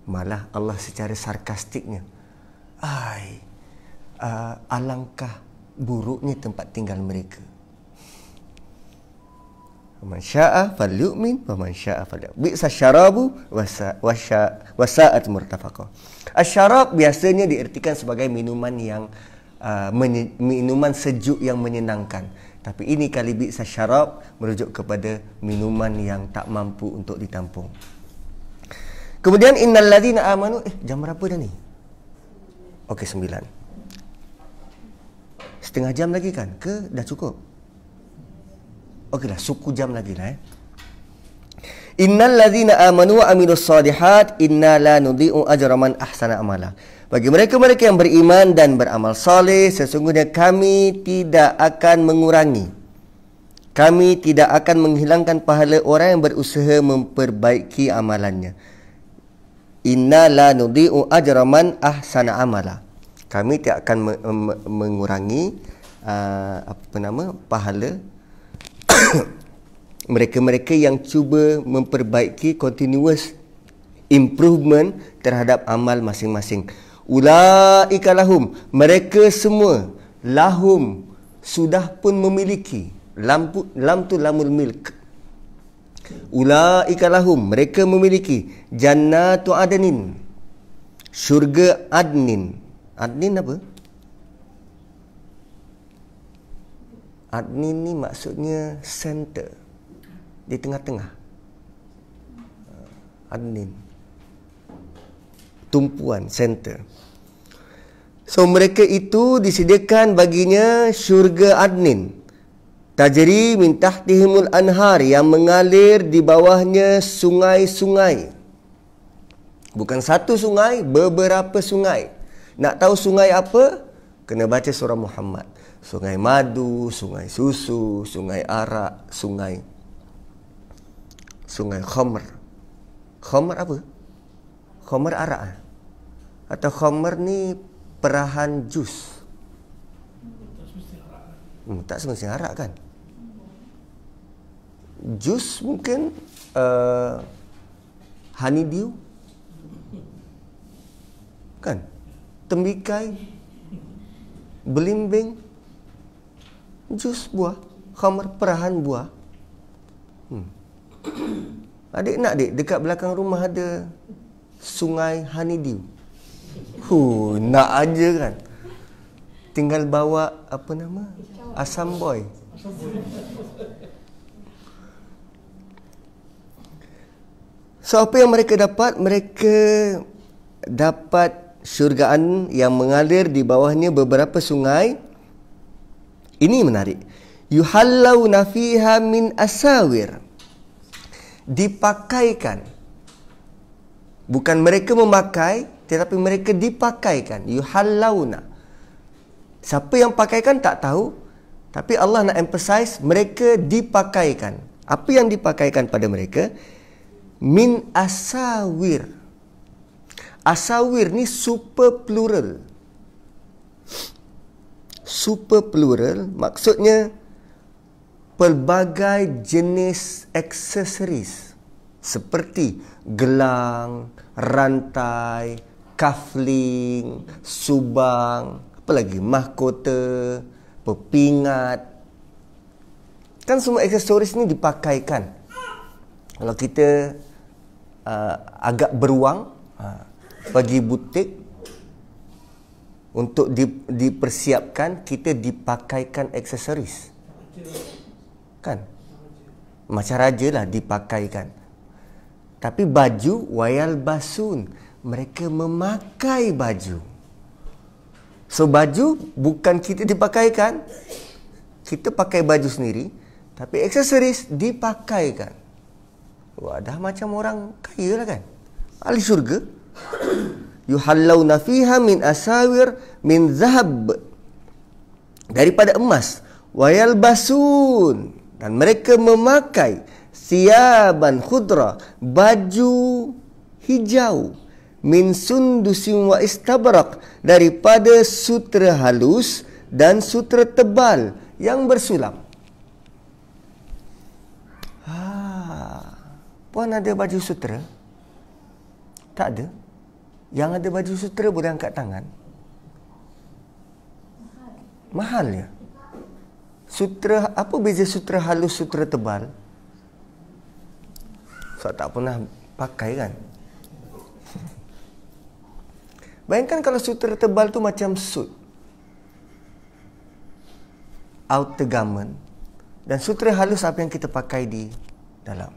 malah Allah secara sarkastiknya, alangkah buruknya tempat tinggal mereka. Man syaa falyu'min wa man syaa falyakfur. Bi'sa syarabu wa sa'at murtafaqa. Asyarab biasanya diartikan sebagai minuman yang minuman sejuk yang menyenangkan. Tapi ini kali bi'sa syarab merujuk kepada minuman yang tak mampu untuk ditampung. Kemudian innal ladzina amanu, jam berapa dah ni? Okey, 9. Setengah jam lagi kan? Ke dah cukup? Okeylah, suku jam lagi lah. Innal ladzina amanu wa amilus solihat inna la nudhi'u ajra man ahsana amala. Bagi mereka-mereka yang beriman dan beramal soleh, sesungguhnya kami tidak akan mengurangi, kami tidak akan menghilangkan pahala orang yang berusaha memperbaiki amalannya. Inna la nudhi'u ajra man ahsana amala. Kami tidak akan mengurangi pahala mereka-mereka yang cuba memperbaiki, continuous improvement terhadap amal masing-masing. Ulaika lahum, mereka semua, lahum, sudah pun memiliki. Lam tu lamul milk. Ulaika lahum, mereka memiliki jannatu adnin, syurga adnin. Adnin apa? Adnin ni maksudnya center, di tengah-tengah. Adnin, tumpuan, center. So mereka itu disediakan baginya syurga adnin. Tajri min tahtihimul anhar, yang mengalir di bawahnya sungai-sungai. Bukan satu sungai, beberapa sungai. Nak tahu sungai apa? Kena baca surah Muhammad. Sungai madu, sungai susu, sungai arak, sungai khamr. Khamr apa? Khamr arak atau khamr ni perahan jus? Tak semestinya arak kan? Jus mungkin honeydew kan? Tembikai, belimbing, jus buah, khamr perahan buah. Adik nak dekat belakang rumah ada sungai honeydew. Nak aja kan. Tinggal bawa asam boy. So apa yang mereka dapat? Mereka dapat syurgaan yang mengalir di bawahnya beberapa sungai. Ini menarik. Yuhallawna fiha min asawir. Dipakaikan. Bukan mereka memakai, tetapi mereka dipakaikan. Yuhallawna. Siapa yang pakaikan tak tahu, tapi Allah nak emphasize mereka dipakaikan. Apa yang dipakaikan pada mereka? Min asawir. Asawir ni super plural. Super plural maksudnya pelbagai jenis aksesoris seperti gelang, rantai, cufflink, subang, apa lagi, mahkota, pepingat. Kan semua aksesoris ni dipakaikan. Kalau kita agak beruang, pergi butik untuk dipersiapkan, kita dipakaikan aksesoris kan, macam raja lah dipakaikan. Tapi baju, wayal basun, mereka memakai baju. So baju bukan kita dipakaikan, kita pakai baju sendiri, tapi aksesoris dipakaikan. Wah, dah macam orang kaya lah kan, ahli syurga. Yuhallawna fiha min asawir min zahab daripada emas. Wa yalbasun, dan mereka memakai siyaban khudra, baju hijau, min sundusin wa istabrak, daripada sutera halus dan sutera tebal yang bersulam. Puan ada baju sutera? Tak ada. Yang ada baju sutera boleh angkat tangan. Mahal ya. Sutera, apa beza sutera halus, sutera tebal? Saya tak pernah pakai kan. Bayangkan kalau sutera tebal tu macam suit, outer garment, dan sutera halus apa yang kita pakai di dalam.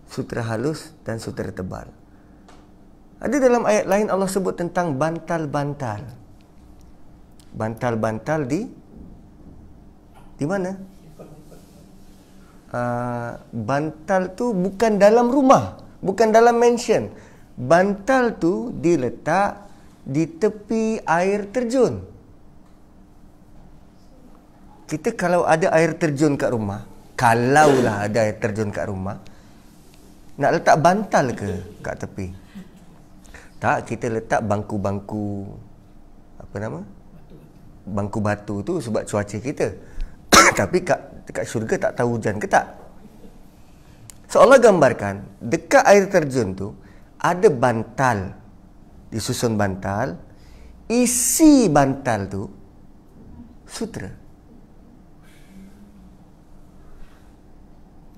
Sutera halus dan sutera tebal. Ada dalam ayat lain Allah sebut tentang bantal-bantal. Bantal-bantal di mana? Bantal tu bukan dalam rumah, bukan dalam mansion. Bantal tu diletak di tepi air terjun. Kita kalau ada air terjun kat rumah, kalaulah ada air terjun kat rumah, nak letak bantal ke kat tepi? Tak, kita letak bangku-bangku, apa nama? Bangku batu tu sebab cuaca kita. Tapi dekat syurga tak tahu hujan ke tak. So Allah gambarkan dekat air terjun tu ada bantal, disusun bantal, isi bantal tu sutera.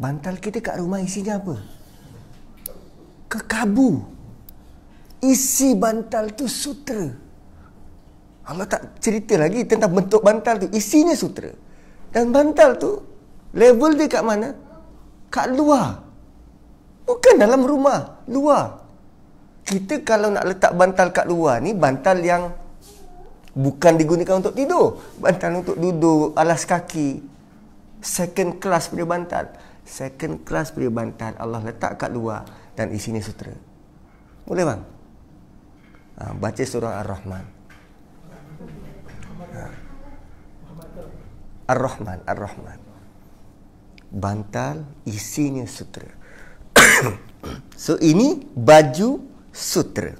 Bantal kita kat rumah isinya apa? Kekabu. Isi bantal tu sutera. Allah tak cerita lagi tentang bentuk bantal tu, isinya sutera. Dan bantal tu level dia kat mana? Kat luar. Bukan dalam rumah, luar. Kita kalau nak letak bantal kat luar ni, bantal yang bukan digunakan untuk tidur, bantal untuk duduk, alas kaki. Second class punya bantal. Second class punya bantal Allah letak kat luar dan isinya sutera. Boleh bang? Baca surah Ar-Rahman. Ar-Rahman, Ar-Rahman. Bantal isinya sutera. So ini baju sutera.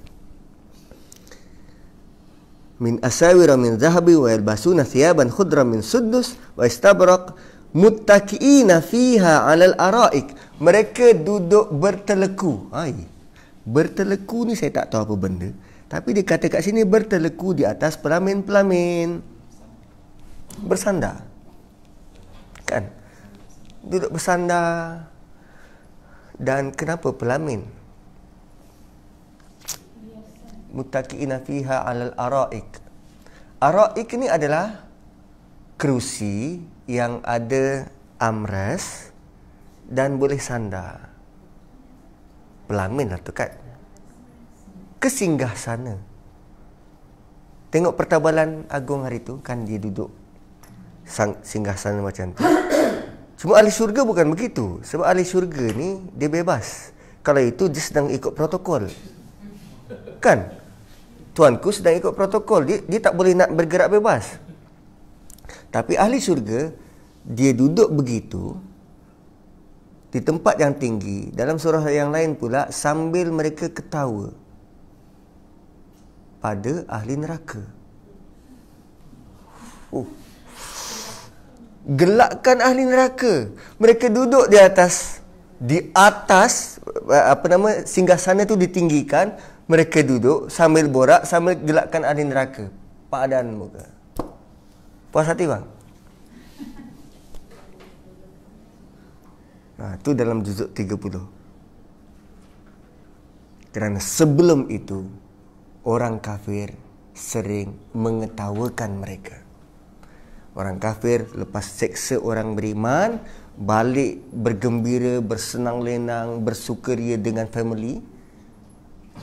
Min asawira min zahabi wa yalbasuna thiyaban khudran min suddus wa istabraq muttaqiina fiha 'alal araik. Mereka duduk berteleku. Berteleku ni saya tak tahu apa benda, tapi dia kata kat sini berteleku di atas pelamin-pelamin. Bersandar. Kan? Duduk bersandar. Dan kenapa pelamin? Muttaqiina fiha 'alal araik. Araik ni adalah kerusi yang ada armrest dan boleh sandar. Pelamin lah tu kan. Kesinggah sana. Tengok pertabalan agung hari tu, kan dia duduk singgah sana macam tu. Cuma ahli syurga bukan begitu. Sebab ahli syurga ni dia bebas. Kalau itu dia sedang ikut protokol. Kan? Tuanku sedang ikut protokol. Dia tak boleh nak bergerak bebas. Tapi ahli syurga, dia duduk begitu di tempat yang tinggi. Dalam surah yang lain pula, sambil mereka ketawa pada ahli neraka. Gelakkan ahli neraka. Mereka duduk di atas singgasana tu ditinggikan. Mereka duduk sambil borak, sambil gelakkan ahli neraka. Padan muka. Puas hati bang? Itu dalam juzuk 30. Kerana sebelum itu orang kafir sering mengetawakan mereka. Orang kafir lepas seksa orang beriman, balik bergembira, bersenang lenang, bersukaria dengan family.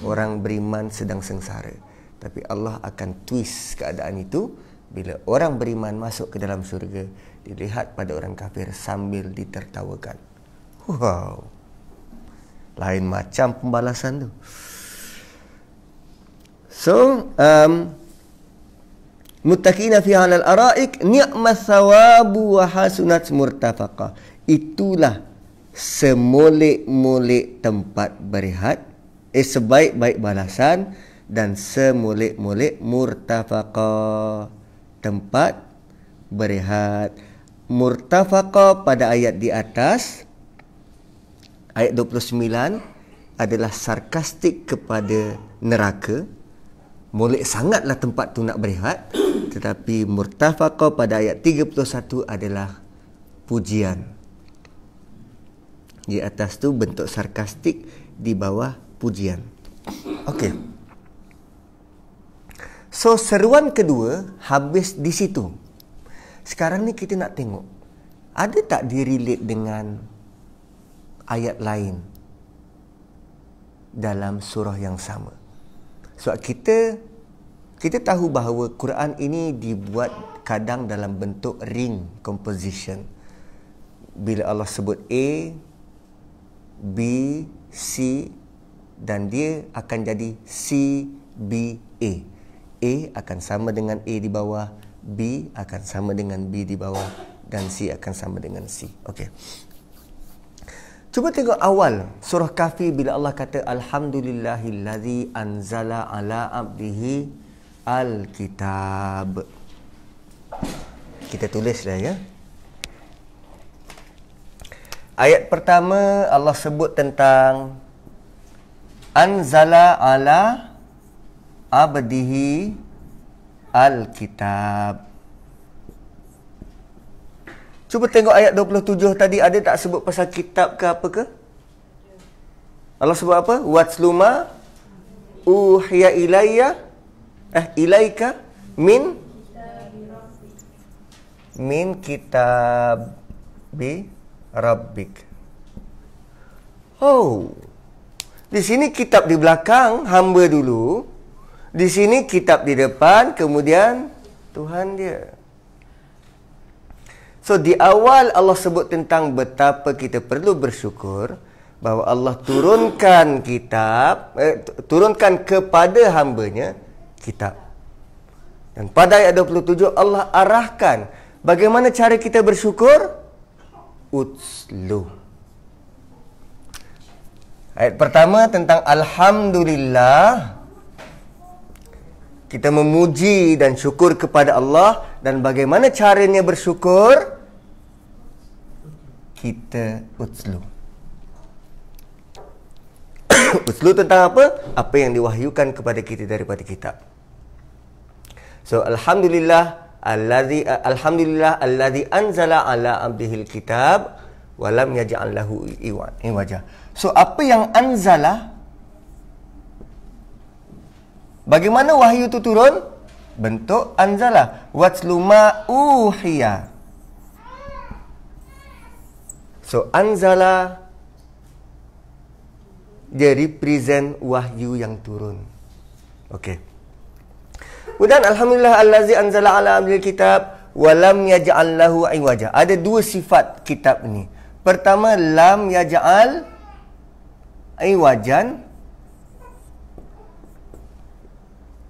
Orang beriman sedang sengsara. Tapi Allah akan twist keadaan itu. Bila orang beriman masuk ke dalam syurga, dilihat pada orang kafir sambil ditertawakan. Wow. Lain macam pembalasan tu. So, muttaqina fiha 'alal araik ni'mas thawabu wa hasunat murtafaqa. Itulah semolek-molek tempat berehat, sebaik-baik balasan dan semolek-molek murtafaqa, tempat berehat. Murtafaqa pada ayat di atas, ayat 29, adalah sarkastik kepada neraka. Molek sangatlah tempat tu nak berehat. Tetapi murtafaqa pada ayat 31 adalah pujian. Di atas tu bentuk sarkastik, di bawah pujian. Okey. So seruan kedua habis di situ. Sekarang ni kita nak tengok, ada tak direlate dengan ayat lain dalam surah yang sama. Sebab kita tahu bahawa Quran ini dibuat kadang dalam bentuk ring composition. Bila Allah sebut A, B, C, dan dia akan jadi C, B, A. A akan sama dengan A di bawah, B akan sama dengan B di bawah, dan C akan sama dengan C. Okey. Cuba tengok awal surah Kahfi bila Allah kata alhamdulillahillazi anzala ala abdihi alkitab. Kita tulis dah ya. Ayat pertama Allah sebut tentang anzala ala abdihi alkitab. Cuba tengok ayat 27 tadi, ada tak sebut pasal kitab ke apa ke? Allah sebut apa? Watsluma uhiya ilaika min kitab bi rabbik. Oh. Di sini kitab di belakang, hamba dulu. Di sini kitab di depan, kemudian Tuhan dia. So di awal Allah sebut tentang betapa kita perlu bersyukur bahawa Allah turunkan kitab, turunkan kepada hambanya kitab. Dan pada ayat 27 Allah arahkan bagaimana cara kita bersyukur. Utslu. Ayat pertama tentang alhamdulillah. Kita memuji dan syukur kepada Allah. Dan bagaimana caranya bersyukur? Kita utslu. Utslu tentang apa? Apa yang diwahyukan kepada kita daripada kitab. So alhamdulillah alladzi anzala ala abdihil kitab wa lam yaj'al lahu iwaja. So apa yang anzala? Bagaimana wahyu itu turun? Bentuk anzala. Watslu ma uhiya. So anzala dia represent wahyu yang turun. Okey. Kemudian alhamdulillah allazi anzala ala abdil kitab wa lam yaj'al lahu iwaja. Ada dua sifat kitab ni. Pertama, lam yaj'al iwajan,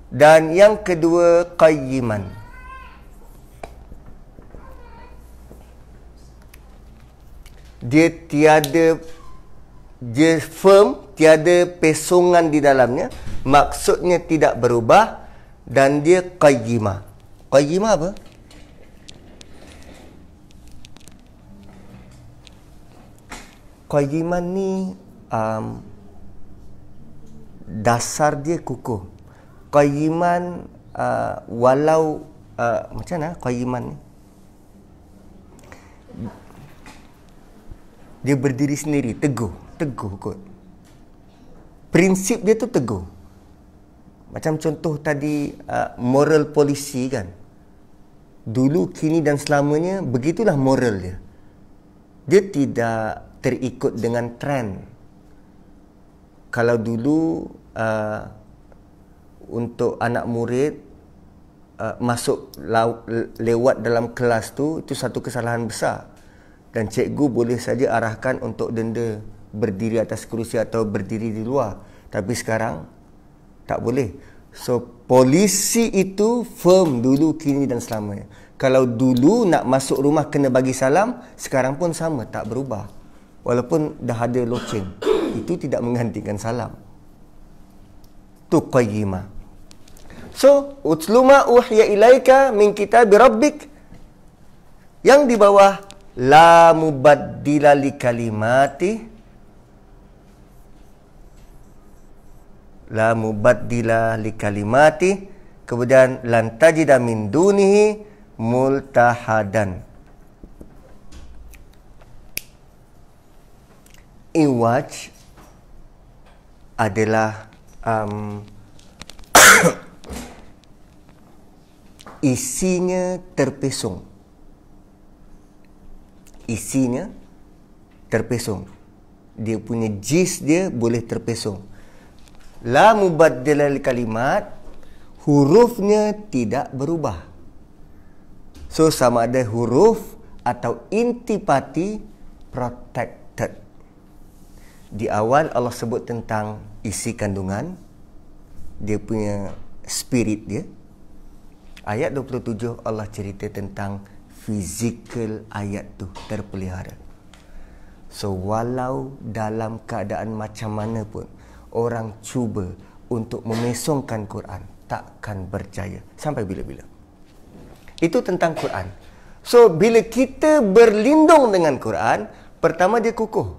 dan yang kedua qayyiman. Dia firm, tiada pesongan di dalamnya, maksudnya tidak berubah, dan dia qayyimah. Qayyimah apa? Qayyiman ni dasar dia kukuh. Qayyiman walau macam mana qayyiman ni? Dia berdiri sendiri, teguh kot. Prinsip dia tu teguh. Macam contoh tadi moral policy kan. Dulu, kini dan selamanya, begitulah moral dia. Dia tidak terikut dengan trend. Kalau dulu untuk anak murid masuk lewat dalam kelas tu, itu satu kesalahan besar. Dan cikgu boleh saja arahkan untuk denda berdiri atas kerusi atau berdiri di luar. Tapi sekarang tak boleh. So polisi itu firm dulu, kini dan selamanya. Kalau dulu nak masuk rumah kena bagi salam, sekarang pun sama, tak berubah. Walaupun dah ada loceng, itu tidak menggantikan salam. Tu qayyimah. So utlu ma uhiya ilaika min kitabi rabbik, yang di bawah la mubaddila li kalimati, la mubaddila li kalimati, kemudian lan tajida min dunihi multahadan. Iwaj adalah isinya terpesong. Isinya terpesong. Dia punya jis dia boleh terpesong. La mubaddila li kalimat, hurufnya tidak berubah. So sama ada huruf atau intipati protected. Di awal Allah sebut tentang isi kandungan, dia punya spirit dia. Ayat 27 Allah cerita tentang fizikal ayat tu terpelihara. So walau dalam keadaan macam mana pun orang cuba untuk memesongkan Quran, takkan berjaya sampai bila-bila. Itu tentang Quran. So bila kita berlindung dengan Quran, pertama dia kukuh.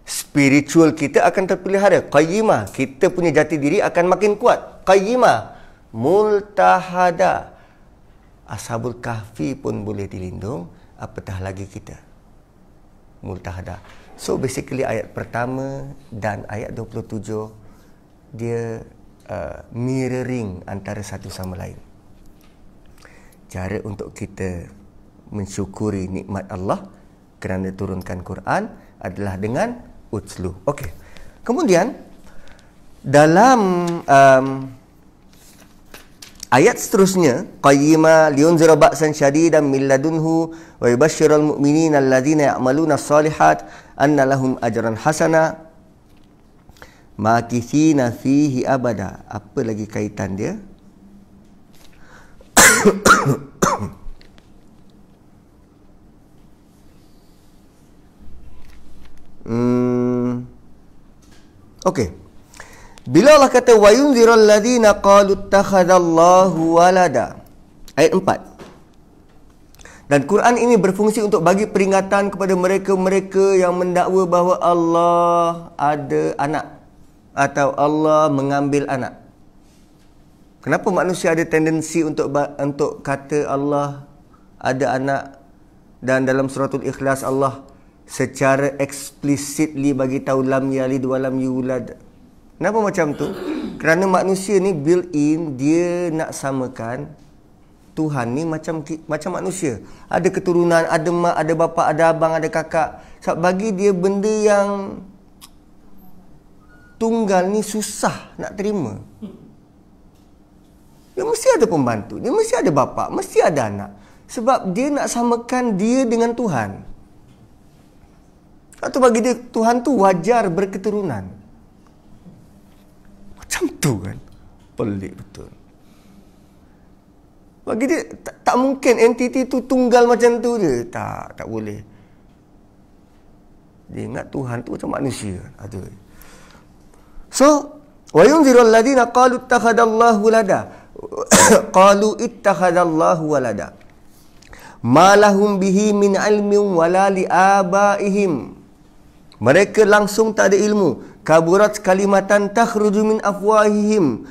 Spiritual kita akan terpelihara. Qayyimah, kita punya jati diri akan makin kuat. Qayyimah. Multahada, Ashabul Kahfi pun boleh dilindung, apatah lagi kita. Multahada. So basically ayat pertama dan ayat 27 dia mirroring antara satu sama lain. Cara untuk kita mensyukuri nikmat Allah kerana turunkan Quran adalah dengan utlu. Okey. Kemudian dalam ayat seterusnya, qayyima liyunzira ba'san syadidan min ladunhu wa yubashshiral mu'minina alladhina ya'maluna as-solihat anna lahum ajran hasana makithina fihi abada. Apa lagi kaitan dia? Okey. Bila Allah kata wa yunziral ladzina qalu ittakhadallahu walada, ayat 4. Dan Quran ini berfungsi untuk bagi peringatan kepada mereka-mereka yang mendakwa bahawa Allah ada anak atau Allah mengambil anak. Kenapa manusia ada tendensi untuk kata Allah ada anak, dan dalam suratul Ikhlas Allah secara explicitly bagi tahu lam yalid wa lam yulad. Kenapa macam tu? Kerana manusia ni built in, dia nak samakan Tuhan ni macam manusia. Ada keturunan, ada mak, ada bapa, ada abang, ada kakak. Sebab bagi dia benda yang tunggal ni susah nak terima. Dia mesti ada pembantu, dia mesti ada bapa, mesti ada anak. Sebab dia nak samakan dia dengan Tuhan. Atau bagi dia Tuhan tu wajar berketurunan. Macam tu kan. Pelik betul. Bagi dia tak mungkin entiti tu tunggal macam tu je. Tak boleh. Dia ingat Tuhan tu macam manusia. Ada. So, wa yunzirul ladina qalu ittakhadallahu walada. Qalu ittakhadallahu walada. Ma lahum bihi min ilmin wala li abaihim. Mereka langsung tak ada ilmu. Kaburat kalimatan takhruju min afwahihim.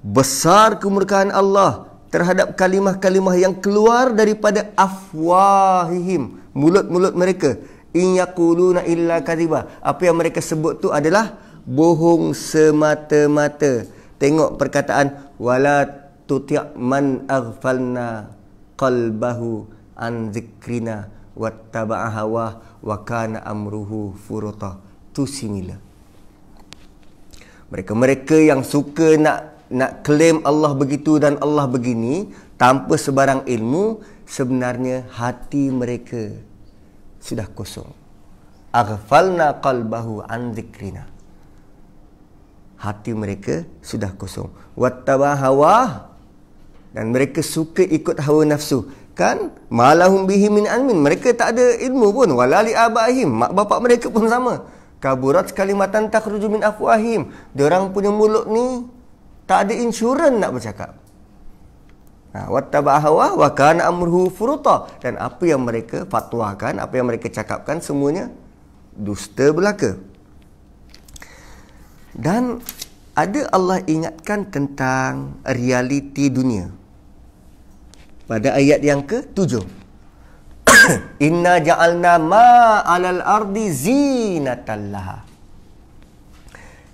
Besar kemurkaan Allah terhadap kalimah-kalimah yang keluar daripada afwahihim, mulut-mulut mereka. In yaquluna illa kadhiba. Apa yang mereka sebut tu adalah bohong semata-mata. Tengok perkataan wala tuti' man aghfalna qalbahu an zikrina wattaba'a hawa wa kana amruhu furuta. Tu similar. Mereka-mereka yang suka nak claim Allah begitu dan Allah begini tanpa sebarang ilmu, sebenarnya hati mereka sudah kosong. Aghfalna qalbahu an zikrina. hati mereka sudah kosong. Wattaba hawa, dan mereka suka ikut hawa nafsu. Kan malahum bihi min ilmin, mereka tak ada ilmu pun. Wala li abaihim, mak bapak mereka pun sama. Kaburat kalimatan takhruju min afwahim, diorang punya mulut ni tak ada insurans nak bercakap. Wattaba hawa wa kana amruhu furuta, dan apa yang mereka fatwakan, apa yang mereka cakapkan, semuanya dusta belaka. Dan ada Allah ingatkan tentang realiti dunia pada ayat yang ke-7. Inna ja'alna ma 'alal ardi zinatan laha.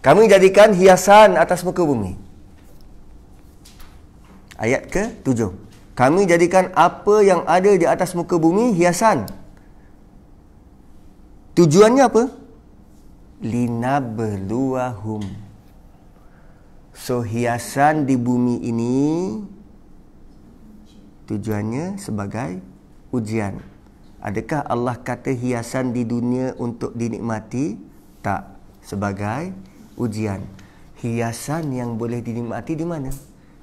Kami jadikan hiasan atas muka bumi. Ayat ke-7. Kami jadikan apa yang ada di atas muka bumi hiasan. Tujuannya apa? Linabluwahum. So hiasan di bumi ini tujuannya sebagai ujian. Adakah Allah kata hiasan di dunia untuk dinikmati? Tak, sebagai ujian. Hiasan yang boleh dinikmati di mana?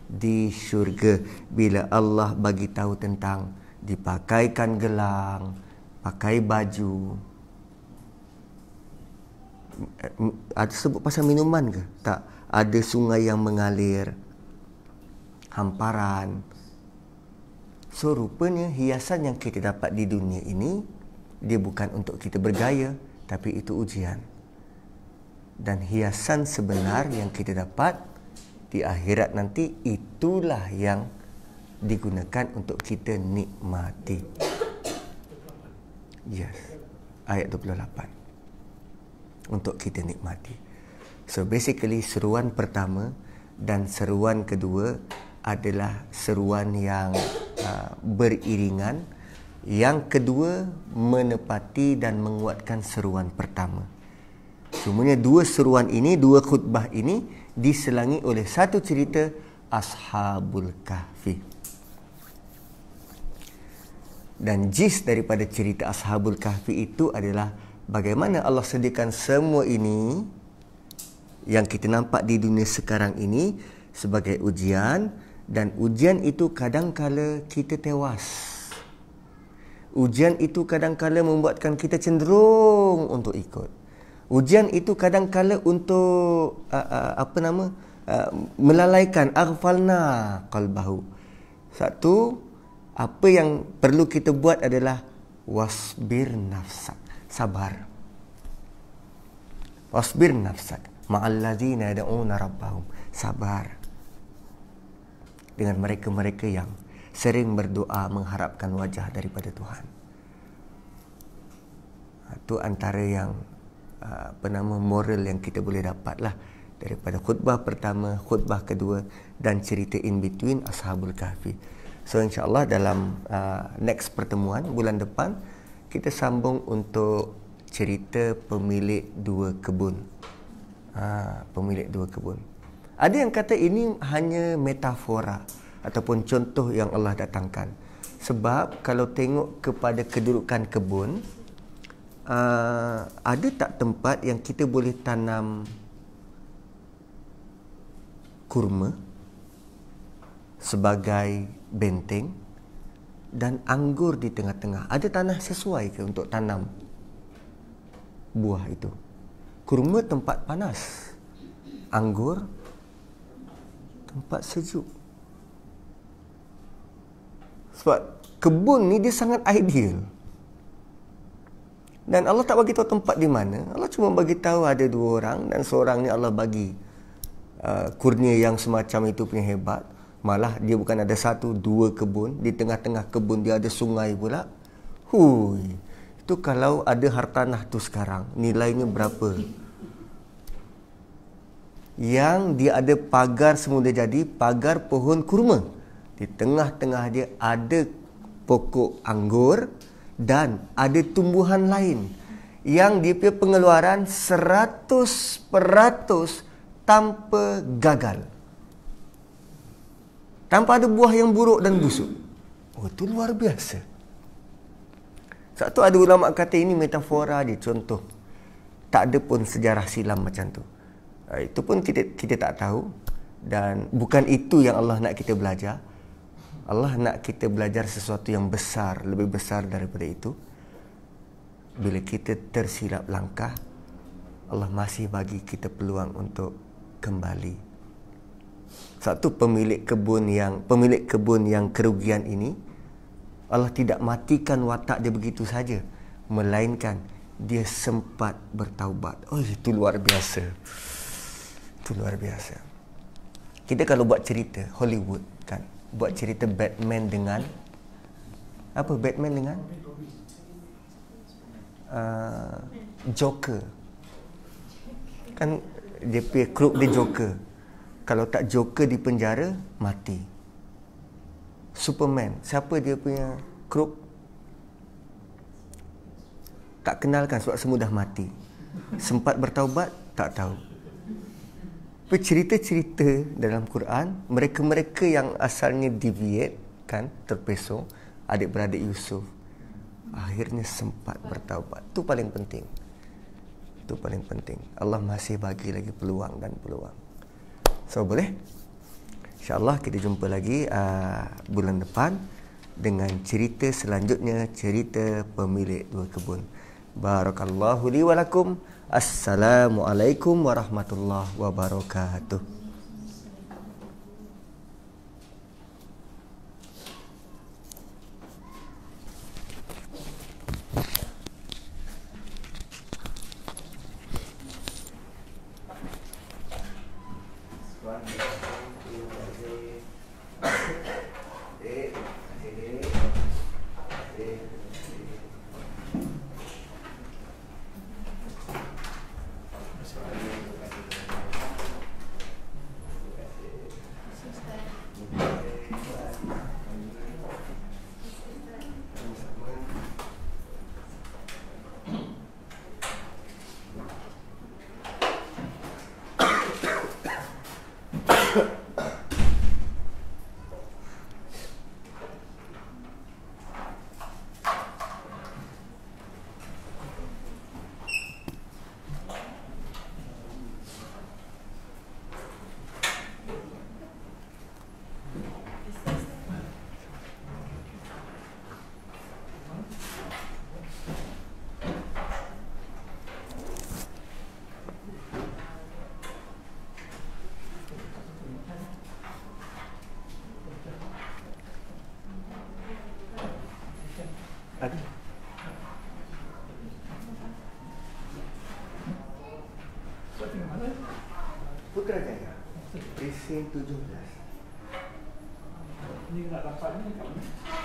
Di syurga. Bila Allah bagi tahu tentang dipakaikan gelang, pakai baju. Ada sebut pasal minuman ke? Tak. Ada sungai yang mengalir, hamparan. So rupanya hiasan yang kita dapat di dunia ini, dia bukan untuk kita bergaya, tapi itu ujian. Dan hiasan sebenar yang kita dapat di akhirat nanti, itulah yang digunakan untuk kita nikmati. Yes. Ayat 28. Untuk kita nikmati. So basically seruan pertama dan seruan kedua adalah seruan yang beriringan. Yang kedua menepati dan menguatkan seruan pertama. Semuanya dua seruan ini, dua khutbah ini diselangi oleh satu cerita Ashabul Kahfi. Dan jis daripada cerita Ashabul Kahfi itu adalah bagaimana Allah sediakan semua ini yang kita nampak di dunia sekarang ini sebagai ujian, dan ujian itu kadangkala kita tewas. Ujian itu kadangkala membuatkan kita cenderung untuk ikut. Ujian itu kadangkala untuk melalaikan, aghfalna qalbahu. Satu, apa yang perlu kita buat adalah wasbir nafsak. Sabar. Wasbir nafsak ma'alladzina yad'una rabbahum. Sabar dengan mereka-mereka yang sering berdoa mengharapkan wajah daripada Tuhan. Itu antara yang moral yang kita boleh dapatlah daripada khutbah pertama, khutbah kedua dan cerita in between Ashabul Kahfi. So insya-Allah dalam next pertemuan bulan depan kita sambung untuk cerita pemilik dua kebun. Pemilik dua kebun. Ada yang kata ini hanya metafora ataupun contoh yang Allah datangkan. Sebab kalau tengok kepada kedudukan kebun, ada tak tempat yang kita boleh tanam kurma sebagai benteng dan anggur di tengah-tengah? Ada tanah sesuai ke untuk tanam buah itu? Kurma tempat panas, anggur tempat sejuk. Sebab kebun ni dia sangat ideal. Dan Allah tak bagi tahu tempat di mana. Allah cuma bagi tahu ada dua orang dan seorang ni Allah bagi kurnia yang semacam itu punya hebat. Malah dia bukan ada satu, dua kebun. Di tengah-tengah kebun dia ada sungai pula. Hui. Itu kalau ada hartanah tu sekarang, nilainya berapa? Yang dia ada pagar semula jadi, pagar pohon kurma. Di tengah-tengah dia ada pokok anggur dan ada tumbuhan lain. Yang dia punya pengeluaran 100% tanpa gagal. Tanpa ada buah yang buruk dan busuk. Oh, itu luar biasa. Satu ada ulama kata ini metafora dia, contoh. Tak ada pun sejarah silam macam tu. Itu pun kita tak tahu, dan bukan itu yang Allah nak kita belajar. Allah nak kita belajar sesuatu yang besar, lebih besar daripada itu. Bila kita tersilap langkah, Allah masih bagi kita peluang untuk kembali. Satu pemilik kebun yang kerugian ini, Allah tidak matikan watak dia begitu saja, melainkan dia sempat bertaubat. Oh, itu luar biasa. Itu luar biasa. Kita kalau buat cerita Hollywood kan, buat cerita Batman dengan apa? Batman dengan Joker. Kan dia punya crook dia Joker. Kalau tak Joker di penjara, mati. Superman, siapa dia punya crook? Tak kenalkan sebab semua dah mati. Sempat bertaubat, tak tahu. Tapi cerita-cerita dalam Quran, mereka-mereka yang asalnya deviate kan, terpesong, adik-beradik Yusuf, akhirnya sempat bertaubat. Itu paling penting. Itu paling penting. Allah masih bagi lagi peluang dan peluang. So, boleh? InsyaAllah kita jumpa lagi bulan depan dengan cerita selanjutnya, cerita pemilik dua kebun. Barakallahu li wa lakum. Assalamualaikum warahmatullahi wabarakatuh. Ada. Putrajaya. Presin 17. Ni nak dapat ni kat mana?